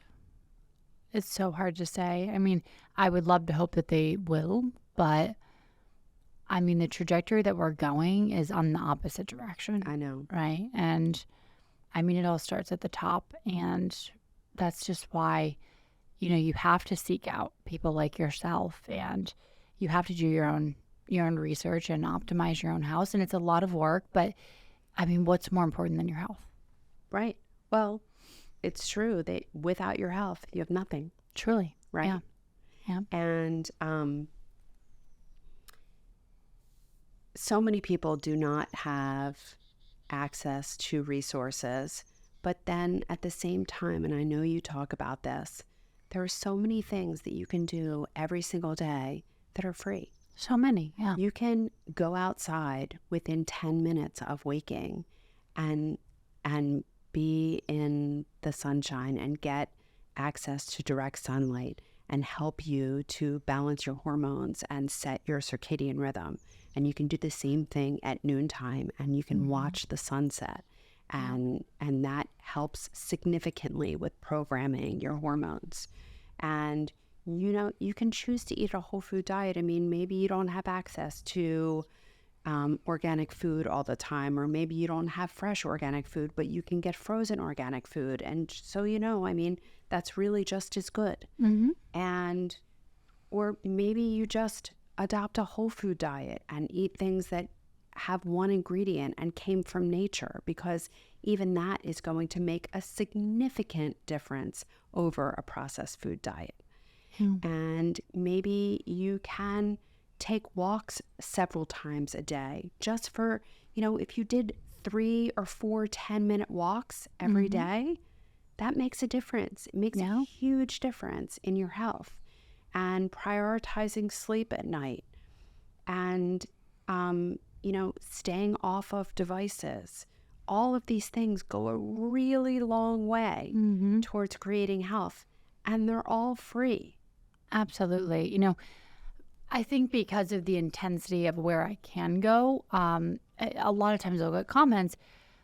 so hard to say. I mean, I would love to hope that they will, but I mean, the trajectory that we're going is on the opposite direction. I know. Right? And I mean, it all starts at the top, and that's just why, you know, you have to seek out people like yourself, and you have to do your own research and optimize your own house. And it's a lot of work, but I mean, what's more important than your health? Right. Well, it's true that without your health, you have nothing. Truly. Right. Yeah. And so many people do not have access to resources, but then at the same time, and I know you talk about this, there are so many things that you can do every single day that are free. So many, yeah. You can go outside within 10 minutes of waking and be in the sunshine and get access to direct sunlight and help you to balance your hormones and set your circadian rhythm. And you can do the same thing at noontime, and you can watch the sunset. And that helps significantly with programming your hormones. And, you know, you can choose to eat a whole food diet. I mean, maybe you don't have access to organic food all the time, or maybe you don't have fresh organic food, but you can get frozen organic food. And so, you know, I mean, that's really just as good. And, or maybe you just adopt a whole food diet and eat things that have one ingredient and came from nature, because even that is going to make a significant difference over a processed food diet. And maybe you can take walks several times a day, just for, you know, if you did 3 or 4 10-minute walks every day, that makes a difference. It makes a huge difference in your health. And prioritizing sleep at night, and, you know, staying off of devices. All of these things go a really long way towards creating health, and they're all free. Absolutely. You know, I think because of the intensity of where I can go, a lot of times I'll get comments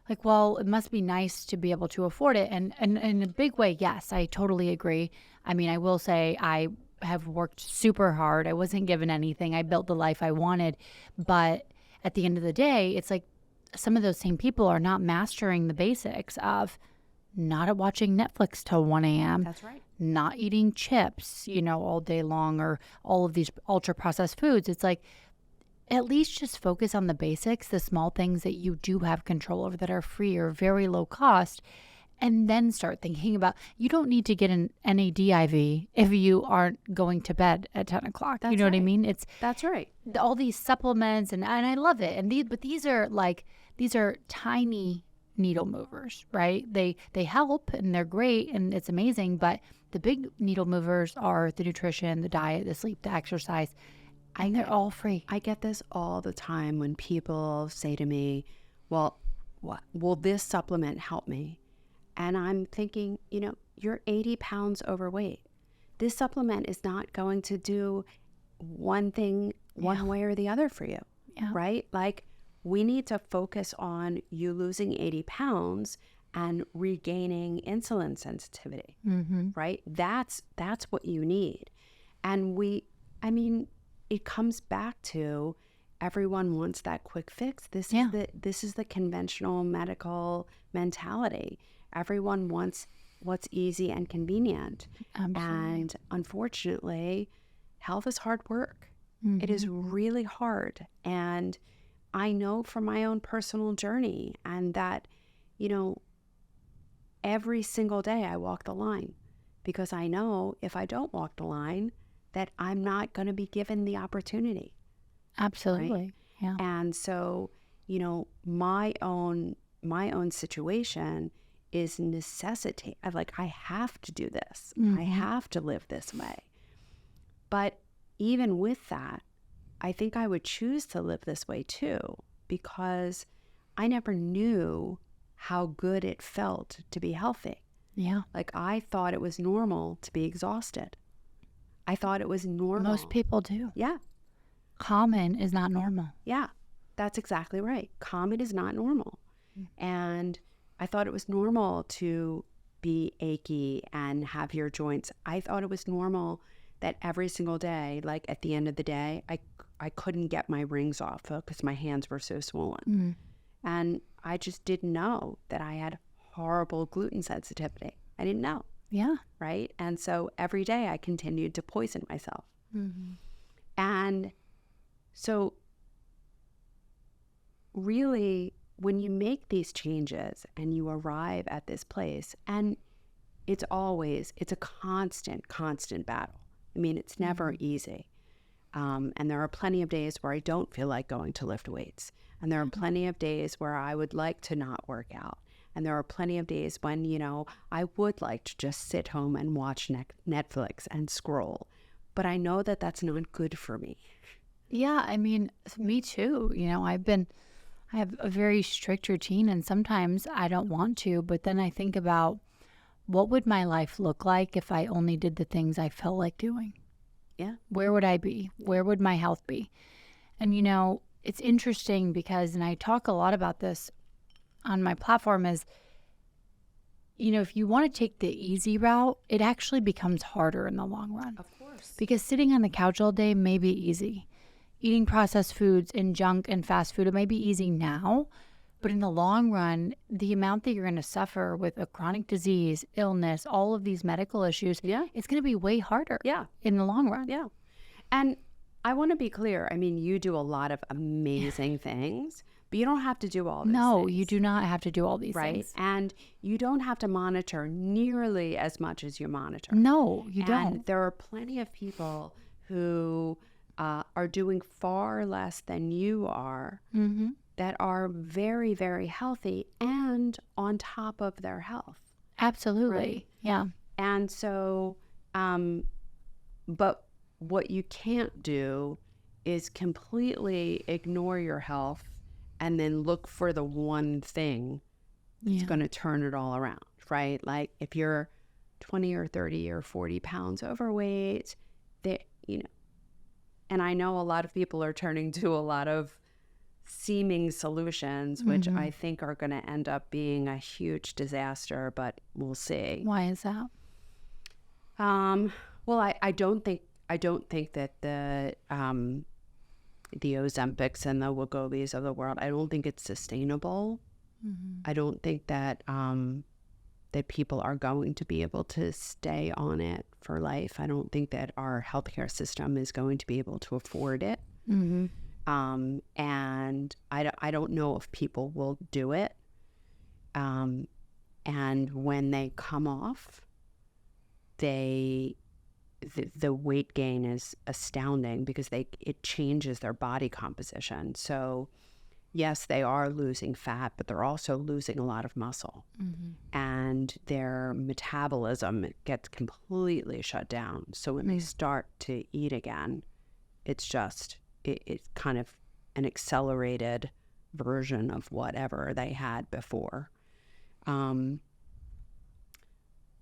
like, well, it must be nice to be able to afford it. And in a big way, yes, I totally agree. I mean, I will say I have worked super hard. I wasn't given anything. I built the life I wanted. But at the end of the day, it's like some of those same people are not mastering the basics of not watching Netflix till 1 a.m. That's right. Not eating chips, you know, all day long, or all of these ultra processed foods. It's like, at least just focus on the basics, the small things that you do have control over that are free or very low cost, and then start thinking about, you don't need to get an NAD IV if you aren't going to bed at 10 o'clock. That's you know right. what I mean? That's right. All these supplements, and I love it. But these are tiny needle movers, right? They help, and they're great, and it's amazing. But the big needle movers are the nutrition, the diet, the sleep, the exercise. And they're all free. I get this all the time when people say to me, well, will this supplement help me? And I'm thinking, you know, you're 80 pounds overweight. This supplement is not going to do one thing one way or the other for you, right? Like, we need to focus on you losing 80 pounds and regaining insulin sensitivity, Mm-hmm. right? That's what you need. And it comes back to everyone wants that quick fix. This is the conventional medical mentality. Everyone wants what's easy and convenient. Absolutely. And unfortunately, health is hard work. Mm-hmm. It is really hard. And I know from my own personal journey, and that, every single day I walk the line, because I know if I don't walk the line, that I'm not going to be given the opportunity. Absolutely. Right? Yeah. And so, my own situation is necessitate. I have to do this. Mm-hmm. I have to live this way. But even with that, I think I would choose to live this way too, because I never knew how good it felt to be healthy. Yeah. I thought it was normal to be exhausted. I thought it was normal. Most people do. Yeah. Common is not normal. Yeah, that's exactly right. Common is not normal. And I thought it was normal to be achy and have your joints. I thought it was normal that every single day, at the end of the day, I couldn't get my rings off because my hands were so swollen. Mm. And I just didn't know that I had horrible gluten sensitivity. I didn't know. Yeah. Right? And so every day I continued to poison myself. Mm-hmm. And so really, when you make these changes and you arrive at this place, and it's a constant battle. It's never easy. And there are plenty of days where I don't feel like going to lift weights. And there are plenty of days where I would like to not work out. And there are plenty of days when, I would like to just sit home and watch Netflix and scroll. But I know that that's not good for me. Yeah, me too. I have a very strict routine, and sometimes I don't want to, but then I think about what would my life look like if I only did the things I felt like doing? Yeah. Where would I be? Where would my health be? And it's interesting because, and I talk a lot about this on my platform, is, if you want to take the easy route, it actually becomes harder in the long run. Of course. Because sitting on the couch all day may be easy. Eating processed foods and junk and fast food, it may be easy now, but in the long run, the amount that you're going to suffer with a chronic disease, illness, all of these medical issues, it's going to be way harder in the long run. Yeah. And I want to be clear. You do a lot of amazing things, but you don't have to do all these No, things. you do not have to do all these Right? things. And you don't have to monitor nearly as much as you monitor. No, you And don't. there are plenty of people who are doing far less than you are, Mm-hmm. that are very, very healthy and on top of their health. Absolutely. Right? Yeah. And so, but what you can't do is completely ignore your health and then look for the one thing that's going to turn it all around, right? If you're 20 or 30 or 40 pounds overweight, and I know a lot of people are turning to a lot of seeming solutions, which I think are going to end up being a huge disaster, but we'll see. Why is that? Well, I don't think that the Ozempics and the Wegovys of the world, I don't think it's sustainable. Mm-hmm. I don't think that that people are going to be able to stay on it for life. I don't think that our healthcare system is going to be able to afford it. Mm-hmm. And I don't know if people will do it. And when they come off, the weight gain is astounding because it changes their body composition. So yes, they are losing fat, but they're also losing a lot of muscle. Mm-hmm. And their metabolism gets completely shut down. So when they start to eat again, it's just, it's kind of an accelerated version of whatever they had before.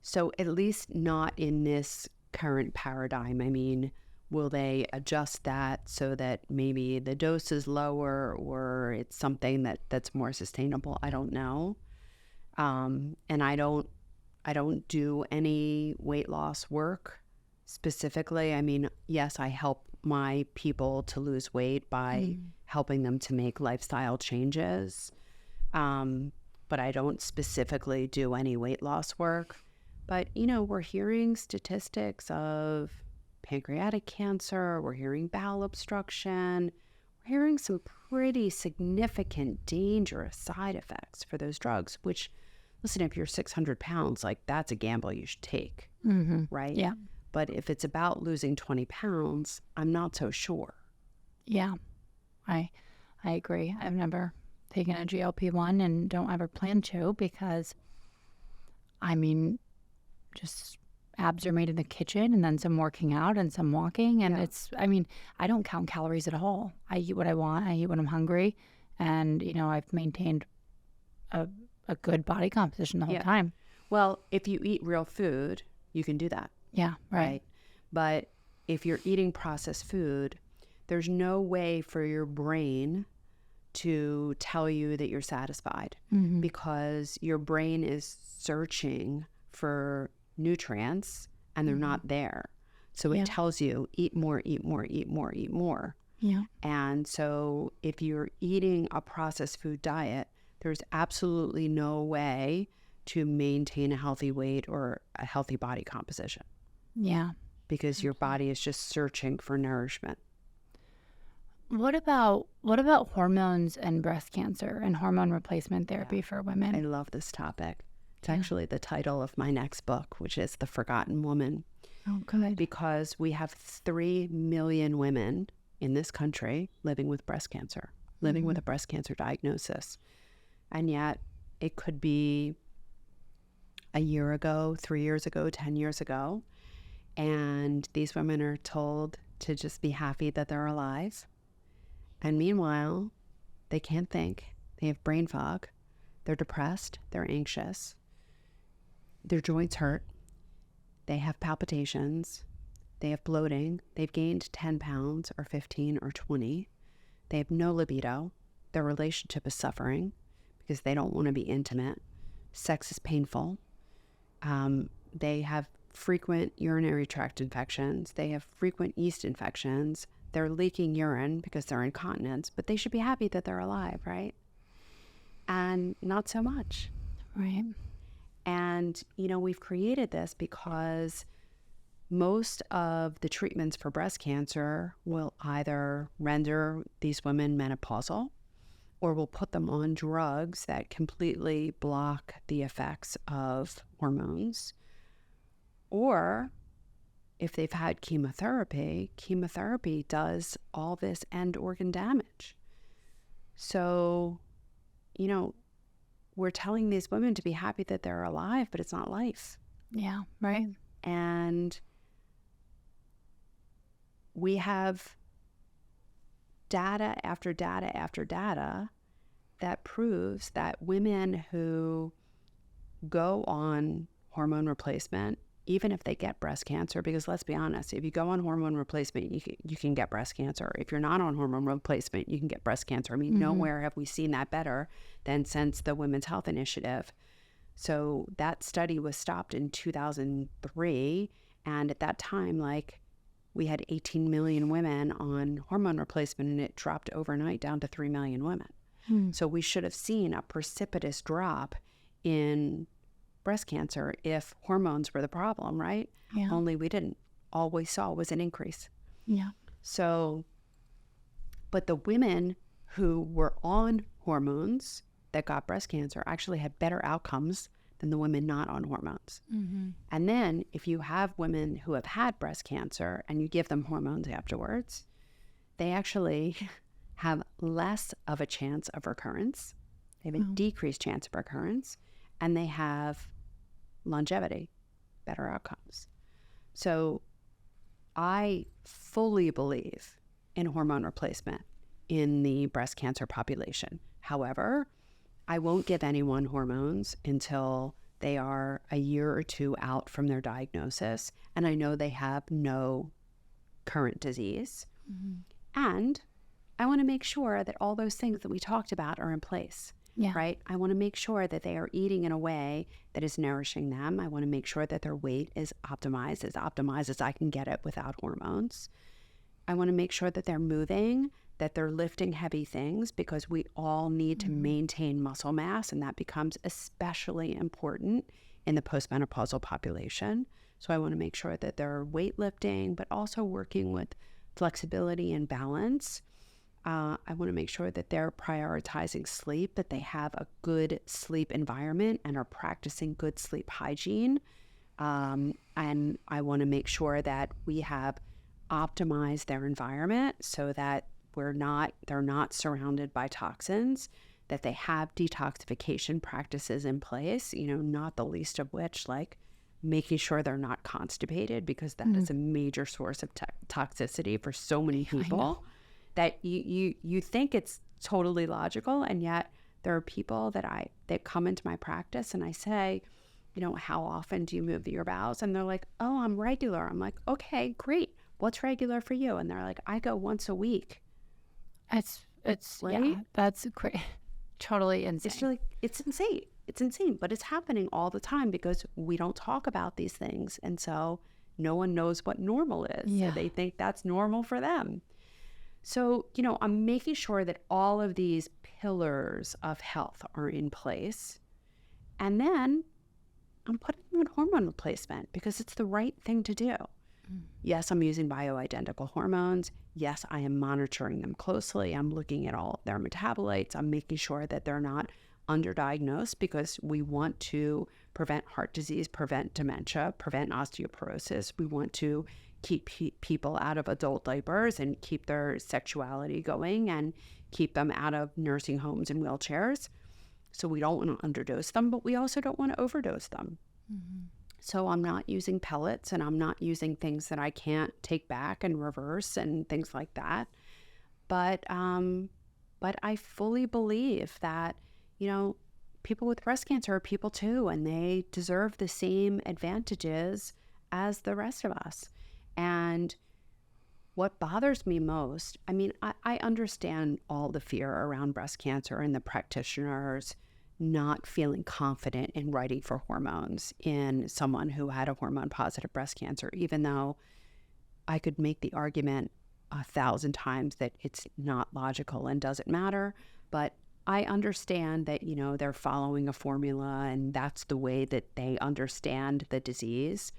So at least not in this current paradigm. Will they adjust that so that maybe the dose is lower or it's something that's more sustainable? I don't know. And I don't do any weight loss work specifically. I mean, yes, I help my people to lose weight by helping them to make lifestyle changes. But I don't specifically do any weight loss work. But, we're hearing statistics of pancreatic cancer. We're hearing bowel obstruction. We're hearing some pretty significant, dangerous side effects for those drugs, which, listen, if you're 600 pounds, like that's a gamble you should take, right? Yeah. But if it's about losing 20 pounds, I'm not so sure. Yeah, I agree. I've never taken a GLP-1 and don't ever plan to because, I mean, just abs are made in the kitchen and then some working out and some walking. And I don't count calories at all. I eat what I want. I eat when I'm hungry. And, I've maintained a good body composition the whole time. Well, if you eat real food, you can do that. Yeah, right. But if you're eating processed food, there's no way for your brain to tell you that you're satisfied because your brain is searching for nutrients and they're not there. So it tells you eat more, eat more, eat more, eat more. Yeah. And so if you're eating a processed food diet, there's absolutely no way to maintain a healthy weight or a healthy body composition. Yeah. Because your body is just searching for nourishment. What about hormones and breast cancer and hormone replacement therapy for women? I love this topic. It's actually the title of my next book, which is The Forgotten Woman. Oh, good. Because we have 3 million women in this country living with breast cancer, living with a breast cancer diagnosis. And yet it could be a year ago, 3 years ago, 10 years ago. And these women are told to just be happy that they're alive. And meanwhile, they can't think. They have brain fog. They're depressed. They're anxious. Their joints hurt. They have palpitations. They have bloating. They've gained 10 pounds or 15 or 20. They have no libido. Their relationship is suffering because they don't want to be intimate. Sex is painful. They have frequent urinary tract infections. They have frequent yeast infections. They're leaking urine because they're incontinent, but they should be happy that they're alive, right? And not so much. Right. And, we've created this because most of the treatments for breast cancer will either render these women menopausal or will put them on drugs that completely block the effects of hormones. Or if they've had chemotherapy does all this end organ damage. So, we're telling these women to be happy that they're alive, but it's not life. Yeah, right. And we have data after data after data that proves that women who go on hormone replacement, even if they get breast cancer, because let's be honest, if you go on hormone replacement, you can get breast cancer. If you're not on hormone replacement, you can get breast cancer. I mean, nowhere have we seen that better than since the Women's Health Initiative. So that study was stopped in 2003. And at that time, we had 18 million women on hormone replacement, and it dropped overnight down to 3 million women. So we should have seen a precipitous drop in breast cancer if hormones were the problem, right? Yeah. Only we didn't. All we saw was an increase. Yeah. So, but the women who were on hormones that got breast cancer actually had better outcomes than the women not on hormones. And then if you have women who have had breast cancer and you give them hormones afterwards, they actually have less of a chance of recurrence. They have a decreased chance of recurrence, and they have longevity, better outcomes. So I fully believe in hormone replacement in the breast cancer population. However, I won't give anyone hormones until they are a year or two out from their diagnosis, and I know they have no current disease. And I want to make sure that all those things that we talked about are in place. Yeah. right? I want to make sure that they are eating in a way that is nourishing them. I want to make sure that their weight is optimized as I can get it without hormones. I want to make sure that they're moving, that they're lifting heavy things, because we all need to maintain muscle mass, and that becomes especially important in the postmenopausal population. So I want to make sure that they're weightlifting, but also working with flexibility and balance. I want to make sure that they're prioritizing sleep, that they have a good sleep environment and are practicing good sleep hygiene. And I want to make sure that we have optimized their environment so that they're not surrounded by toxins, that they have detoxification practices in place, not the least of which, like making sure they're not constipated, because that is a major source of toxicity for so many people. That you think it's totally logical, and yet there are people that come into my practice and I say, how often do you move your bowels? And they're like, oh, I'm regular. I'm like, okay, great. What's regular for you? And they're like, I go once a week. It's right? Yeah, that's great. Totally insane. It's insane. It's insane, but it's happening all the time because we don't talk about these things. And so no one knows what normal is. Yeah. So they think that's normal for them. So, I'm making sure that all of these pillars of health are in place. And then I'm putting them on hormone replacement because it's the right thing to do. Yes, I'm using bioidentical hormones. Yes, I am monitoring them closely. I'm looking at all of their metabolites. I'm making sure that they're not underdiagnosed, because we want to prevent heart disease, prevent dementia, prevent osteoporosis. We want to keep people out of adult diapers and keep their sexuality going and keep them out of nursing homes and wheelchairs. So we don't want to underdose them, but we also don't want to overdose them. So I'm not using pellets, and I'm not using things that I can't take back and reverse and things like that. But I fully believe that, people with breast cancer are people too, and they deserve the same advantages as the rest of us. And what bothers me most, I understand all the fear around breast cancer and the practitioners not feeling confident in writing for hormones in someone who had a hormone-positive breast cancer, even though I could make the argument 1,000 times that it's not logical and doesn't matter. But I understand that, they're following a formula and that's the way that they understand the disease.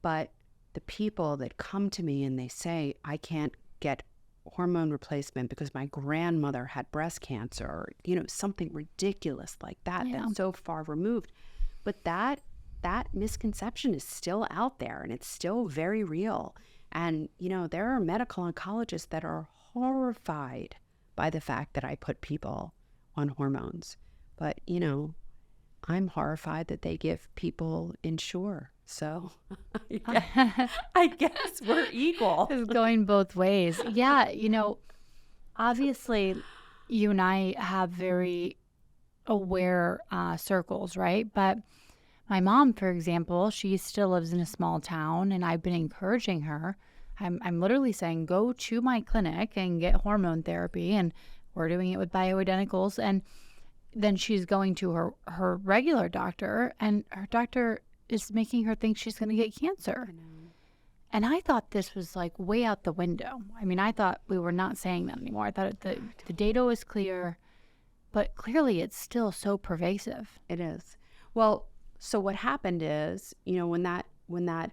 But the people that come to me and they say, I can't get hormone replacement because my grandmother had breast cancer, or, something ridiculous like that, that's so far removed. But that misconception is still out there, and it's still very real. And, there are medical oncologists that are horrified by the fact that I put people on hormones. But, I'm horrified that they give people Ensure. So I guess we're equal. It's going both ways. Yeah, obviously you and I have very aware circles, right? But my mom, for example, she still lives in a small town, and I've been encouraging her. I'm literally saying, go to my clinic and get hormone therapy, and we're doing it with bioidenticals. And then she's going to her regular doctor, and her doctor is making her think she's going to get cancer. And I thought this was like way out the window. I thought we were not saying that anymore. I thought the data was clear, but clearly it's still so pervasive. It is. Well, so what happened is, when that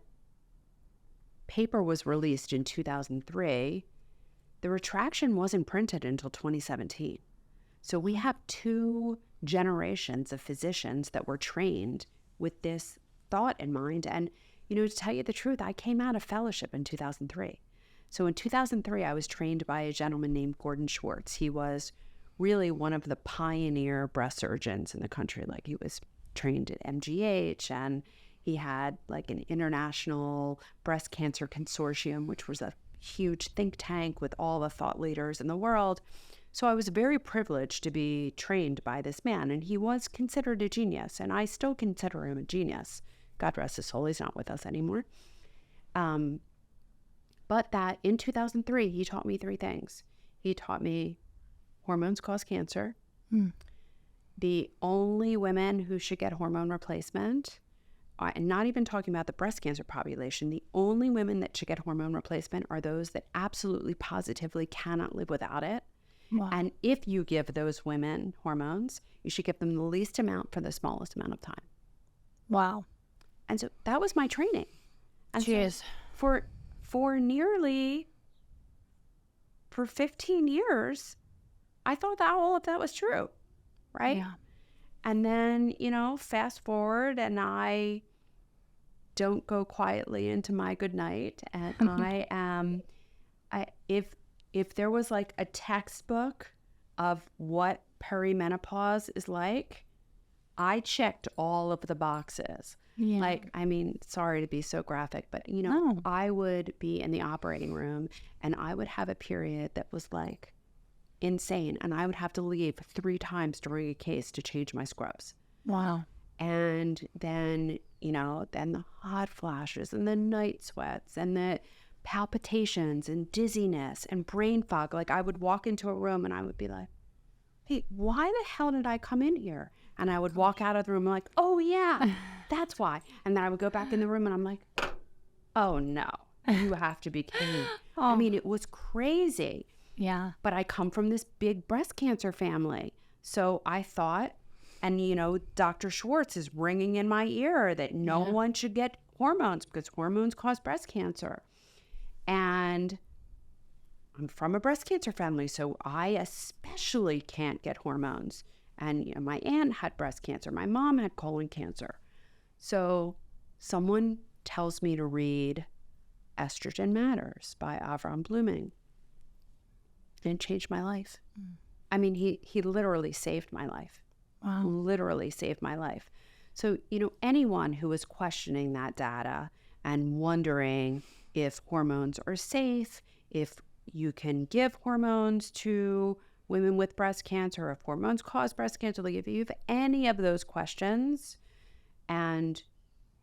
paper was released in 2003, the retraction wasn't printed until 2017. So we have 2 generations of physicians that were trained with this thought in mind. And, to tell you the truth, I came out of fellowship in 2003. So in 2003, I was trained by a gentleman named Gordon Schwartz. He was really one of the pioneer breast surgeons in the country. Like, he was trained at MGH, and he had like an international breast cancer consortium, which was a huge think tank with all the thought leaders in the world. So I was very privileged to be trained by this man, and he was considered a genius, and I still consider him a genius. God rest his soul, he's not with us anymore. But that in 2003, he taught me 3 things. He taught me hormones cause cancer. the only women who should get hormone replacement, and not even talking about the breast cancer population, the only women that should get hormone replacement are those that absolutely positively cannot live without it. Wow. And if you give those women hormones, you should give them the least amount for the smallest amount of time. Wow. And so that was my training. And Jeez. So for 15 years, I thought that all of that was true, right? Yeah. And then, fast forward, and I don't go quietly into my good night. And if there was like a textbook of what perimenopause is like, I checked all of the boxes. Yeah. Like, I mean, sorry to be so graphic, but No. I would be in the operating room and I would have a period that was like insane, and I would have to leave 3 times during a case to change my scrubs. Wow. And then, then the hot flashes and the night sweats and the palpitations and dizziness and brain fog. Like, I would walk into a room and I would be like, hey, why the hell did I come in here? And I would walk out of the room like, oh yeah, that's why. And then I would go back in the room and I'm like, oh no, you have to be kidding. I mean, it was crazy. Yeah. But I come from this big breast cancer family. So I thought, and Dr. Schwartz is ringing in my ear that no one should get hormones because hormones cause breast cancer. And I'm from a breast cancer family, so I especially can't get hormones. And my aunt had breast cancer. My mom had colon cancer. So someone tells me to read Estrogen Matters by Avram Bluming. It changed my life. I mean, he literally saved my life. Wow. Literally saved my life. So, anyone who is questioning that data and wondering if hormones are safe, if you can give hormones to women with breast cancer, if hormones cause breast cancer, like if you have any of those questions, and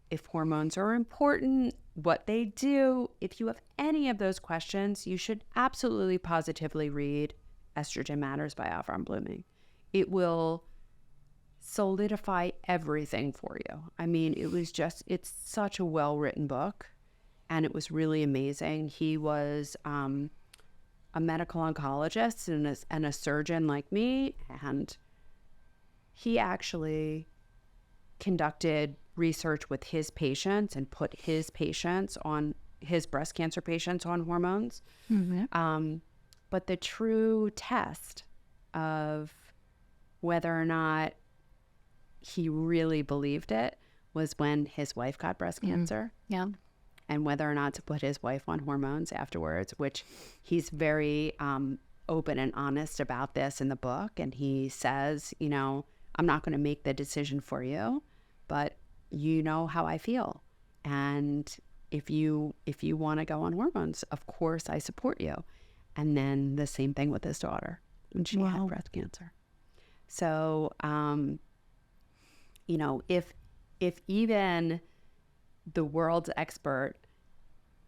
if hormones are important, what they do, if you have any of those questions, you should absolutely positively read Estrogen Matters by Avram Bluming. It will solidify everything for you. I mean, it's such a well-written book, and it was really amazing. He was a medical oncologist and a surgeon like me, and he actually conducted research with his patients and put his breast cancer patients on hormones. Mm-hmm. But the true test of whether or not he really believed it was when his wife got breast cancer. Yeah. And whether or not to put his wife on hormones afterwards, which he's very open and honest about this in the book. And he says, I'm not going to make the decision for you, but you know how I feel. And if you want to go on hormones, of course I support you. And then the same thing with his daughter when she had breast cancer. So, if even the world's expert,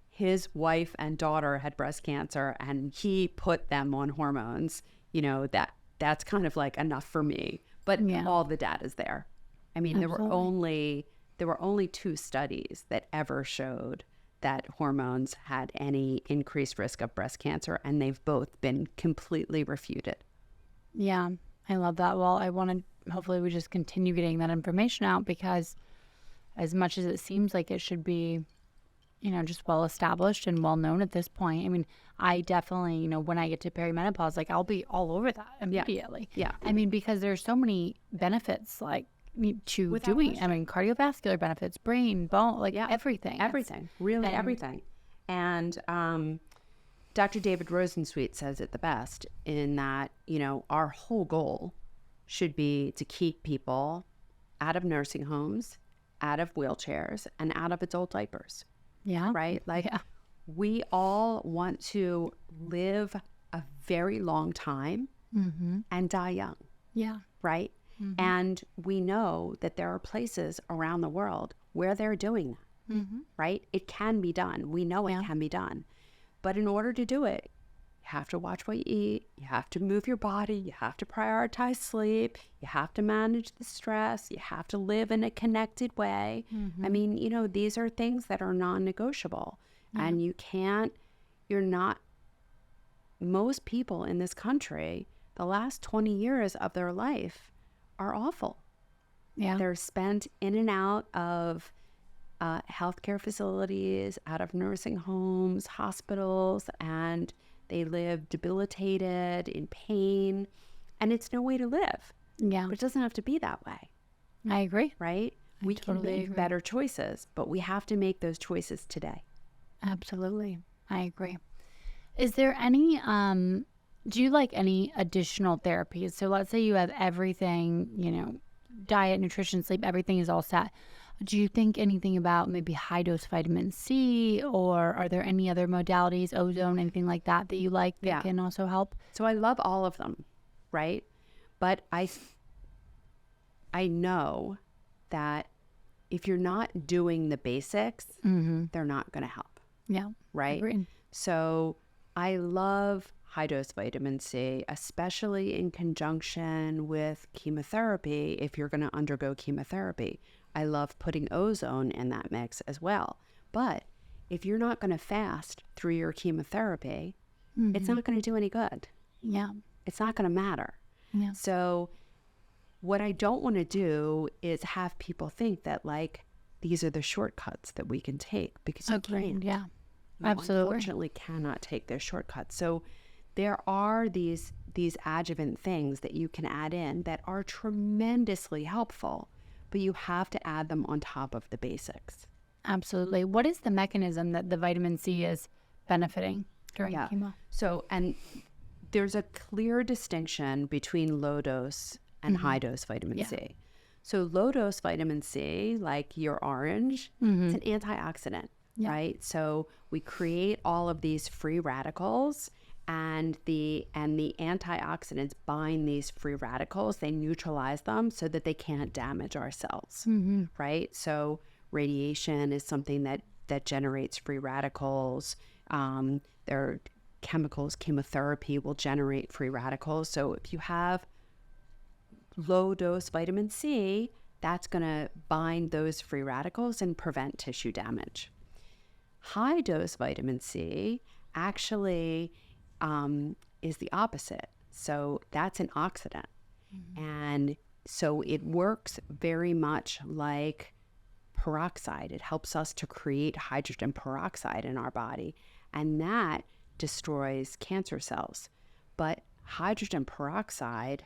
his wife and daughter had breast cancer and he put them on hormones, that's kind of like enough for me. But all the data's there. I mean, Absolutely. there were only 2 studies that ever showed that hormones had any increased risk of breast cancer, and they've both been completely refuted. Yeah, I love that. Well, hopefully we just continue getting that information out, because as much as it seems like it should be, just well established and well known at this point. I mean, I definitely, when I get to perimenopause, like I'll be all over that immediately. Yeah. I mean, because there's so many benefits, like to Without doing, question. I mean, cardiovascular benefits, brain, bone, like everything. Everything, really everything. And Dr. David Rosensweet says it the best in that, our whole goal should be to keep people out of nursing homes, out of wheelchairs, and out of adult diapers. Yeah. Right? Like, we all want to live a very long time and die young. Yeah. Right? Mm-hmm. And we know that there are places around the world where they're doing that. Right? It can be done. We know it can be done. But in order to do it, You have to watch what you eat. You have to move your body. You have to prioritize sleep. You have to manage the stress. You have to live in a connected way. I mean, you know, these are things that are non-negotiable. And most people in this country, the last 20 years of their life are awful. Yeah. They're spent in and out of healthcare facilities, out of nursing homes, hospitals, and they live debilitated, in pain, and it's no way to live. Yeah. But it doesn't have to be that way, I agree. right? We can totally make agree. better choices, but we have to make those choices today. Absolutely. I agree. Is there any, do you like any additional therapies? So let's say you have everything, you know, diet, nutrition, sleep, everything is all set. Do you think anything about maybe high dose vitamin C, or are there any other modalities, ozone, anything like that you like that can also help? So I love all of them, right? But I know that if you're not doing the basics, they're not going to help. Yeah. Right? Agreed. So I love high dose vitamin C, especially in conjunction with chemotherapy if you're going to undergo chemotherapy. I love putting ozone in that mix as well. But if you're not going to fast through your chemotherapy, it's not going to do any good. Yeah. It's not going to matter. Yeah. So what I don't want to do is have people think that like these are the shortcuts that we can take, because you can't. Yeah. You Absolutely. unfortunately cannot take those shortcuts. So there are these adjuvant things that you can add in that are tremendously helpful, but you have to add them on top of the basics. Absolutely. What is the mechanism that the vitamin C is benefiting during chemo? So, and there's a clear distinction between low dose and high dose vitamin C. So low dose vitamin C, like your orange, it's an antioxidant, right? So we create all of these free radicals, and the antioxidants bind these free radicals. They neutralize them so that they can't damage our cells, right? So radiation is something that generates free radicals. There are chemicals, chemotherapy will generate free radicals. So if you have low dose vitamin C, that's going to bind those free radicals and prevent tissue damage. High dose vitamin C actually is the opposite. So that's an oxidant. And so it works very much like peroxide. It helps us to create hydrogen peroxide in our body, and that destroys cancer cells. But hydrogen peroxide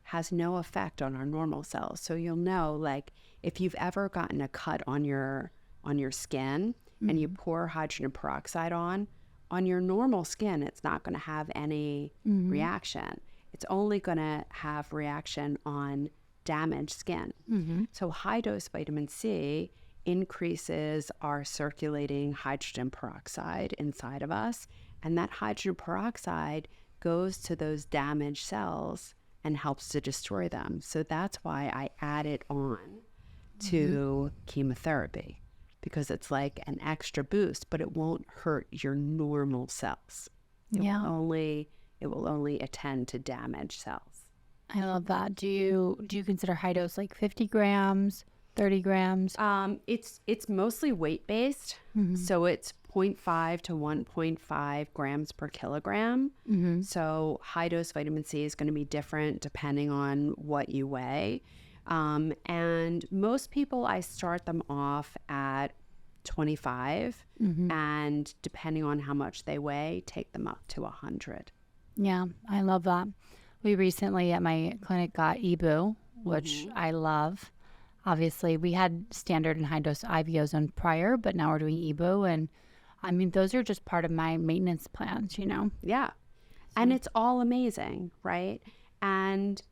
has no effect on our normal cells. So you'll know, like, if you've ever gotten a cut on your skin and you pour hydrogen peroxide on your normal skin, it's not going to have any reaction. It's only going to have reaction on damaged skin. So high dose vitamin C increases our circulating hydrogen peroxide inside of us, and that hydrogen peroxide goes to those damaged cells and helps to destroy them. So that's why I add it on to chemotherapy, because it's like an extra boost, but it won't hurt your normal cells. It will only attend to damaged cells. I love that. Do you consider high dose like 50 grams, 30 grams? It's mostly weight based. So it's 0.5 to 1.5 grams per kilogram. So high dose vitamin C is going to be different depending on what you weigh. And most people, I start them off at 25, and depending on how much they weigh, take them up to 100. Yeah, I love that. We recently at my clinic got Ebu, which I love. Obviously, we had standard and high dose IV ozone prior, but now we're doing Ebu. And I mean, those are just part of my maintenance plans, you know? Yeah. And it's all amazing, right? And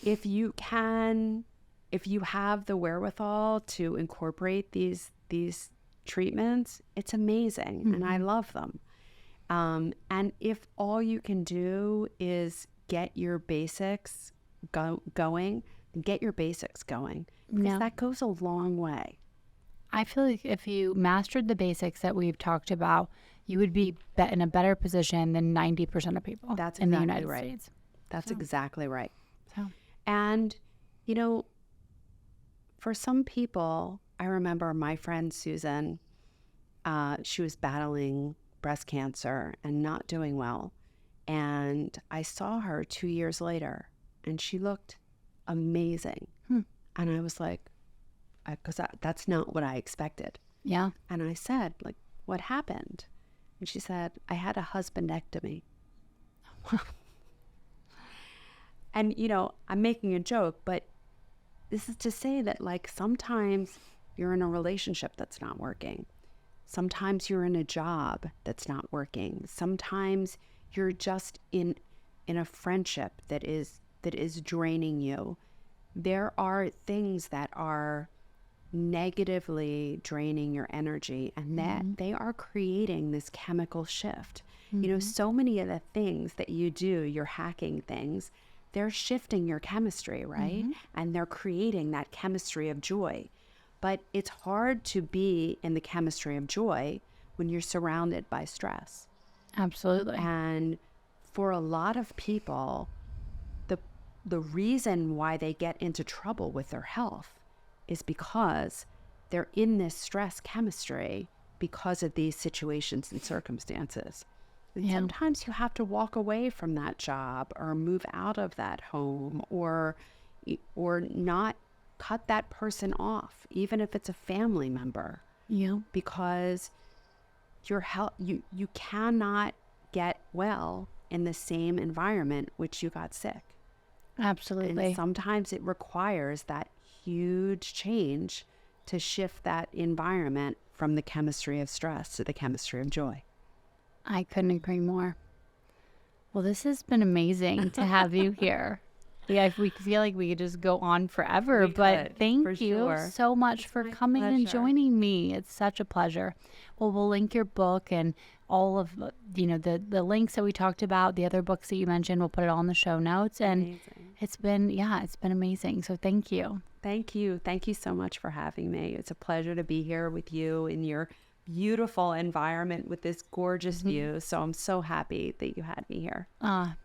if you have the wherewithal to incorporate these treatments, it's amazing. And I love them. And if all you can do is get your basics going, get your basics going, because that goes a long way. I feel like if you mastered the basics that we've talked about, you would be in a better position than 90% of people That's in the exactly United right. States. That's exactly right. So, And, you know, for some people, I remember my friend Susan, she was battling breast cancer and not doing well. And I saw her 2 years later, and she looked amazing. And I was like, because that's not what I expected. yeah. And I said, like, what happened? And she said, I had a husbandectomy. And, you know, I'm making a joke, but this is to say that, like, sometimes you're in a relationship that's not working. Sometimes you're in a job that's not working. Sometimes you're just in a friendship that is draining you. There are things that are negatively draining your energy, and that they are creating this chemical shift. You know, so many of the things that you do, your hacking things, they're shifting your chemistry, right? And they're creating that chemistry of joy. But it's hard to be in the chemistry of joy when you're surrounded by stress. Absolutely. And for a lot of people, the reason why they get into trouble with their health is because they're in this stress chemistry because of these situations and circumstances. And sometimes you have to walk away from that job or move out of that home or not cut that person off, even if it's a family member. Yeah. Because your health, you cannot get well in the same environment which you got sick. Absolutely. And sometimes it requires that huge change to shift that environment from the chemistry of stress to the chemistry of joy. I couldn't agree more. Well, this has been amazing to have you here. Yeah, we feel like we could just go on forever, but thank you so much for coming and joining me. It's such a pleasure. Well, we'll link your book and all of, the links that we talked about, the other books that you mentioned. We'll put it all in the show notes. And it's been amazing. So thank you. Thank you. Thank you so much for having me. It's a pleasure to be here with you in your beautiful environment with this gorgeous view. So I'm so happy that you had me here.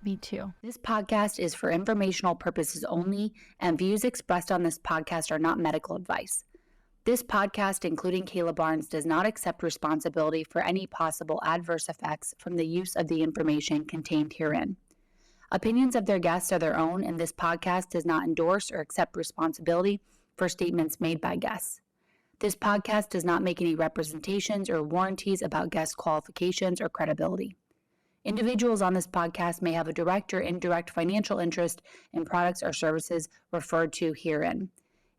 Me too. This podcast is for informational purposes only, and views expressed on this podcast are not medical advice. This podcast, including Kayla Barnes, does not accept responsibility for any possible adverse effects from the use of the information contained herein. Opinions of their guests are their own, and this podcast does not endorse or accept responsibility for statements made by guests. This podcast does not make any representations or warranties about guest qualifications or credibility. Individuals on this podcast may have a direct or indirect financial interest in products or services referred to herein.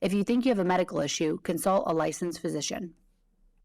If you think you have a medical issue, consult a licensed physician.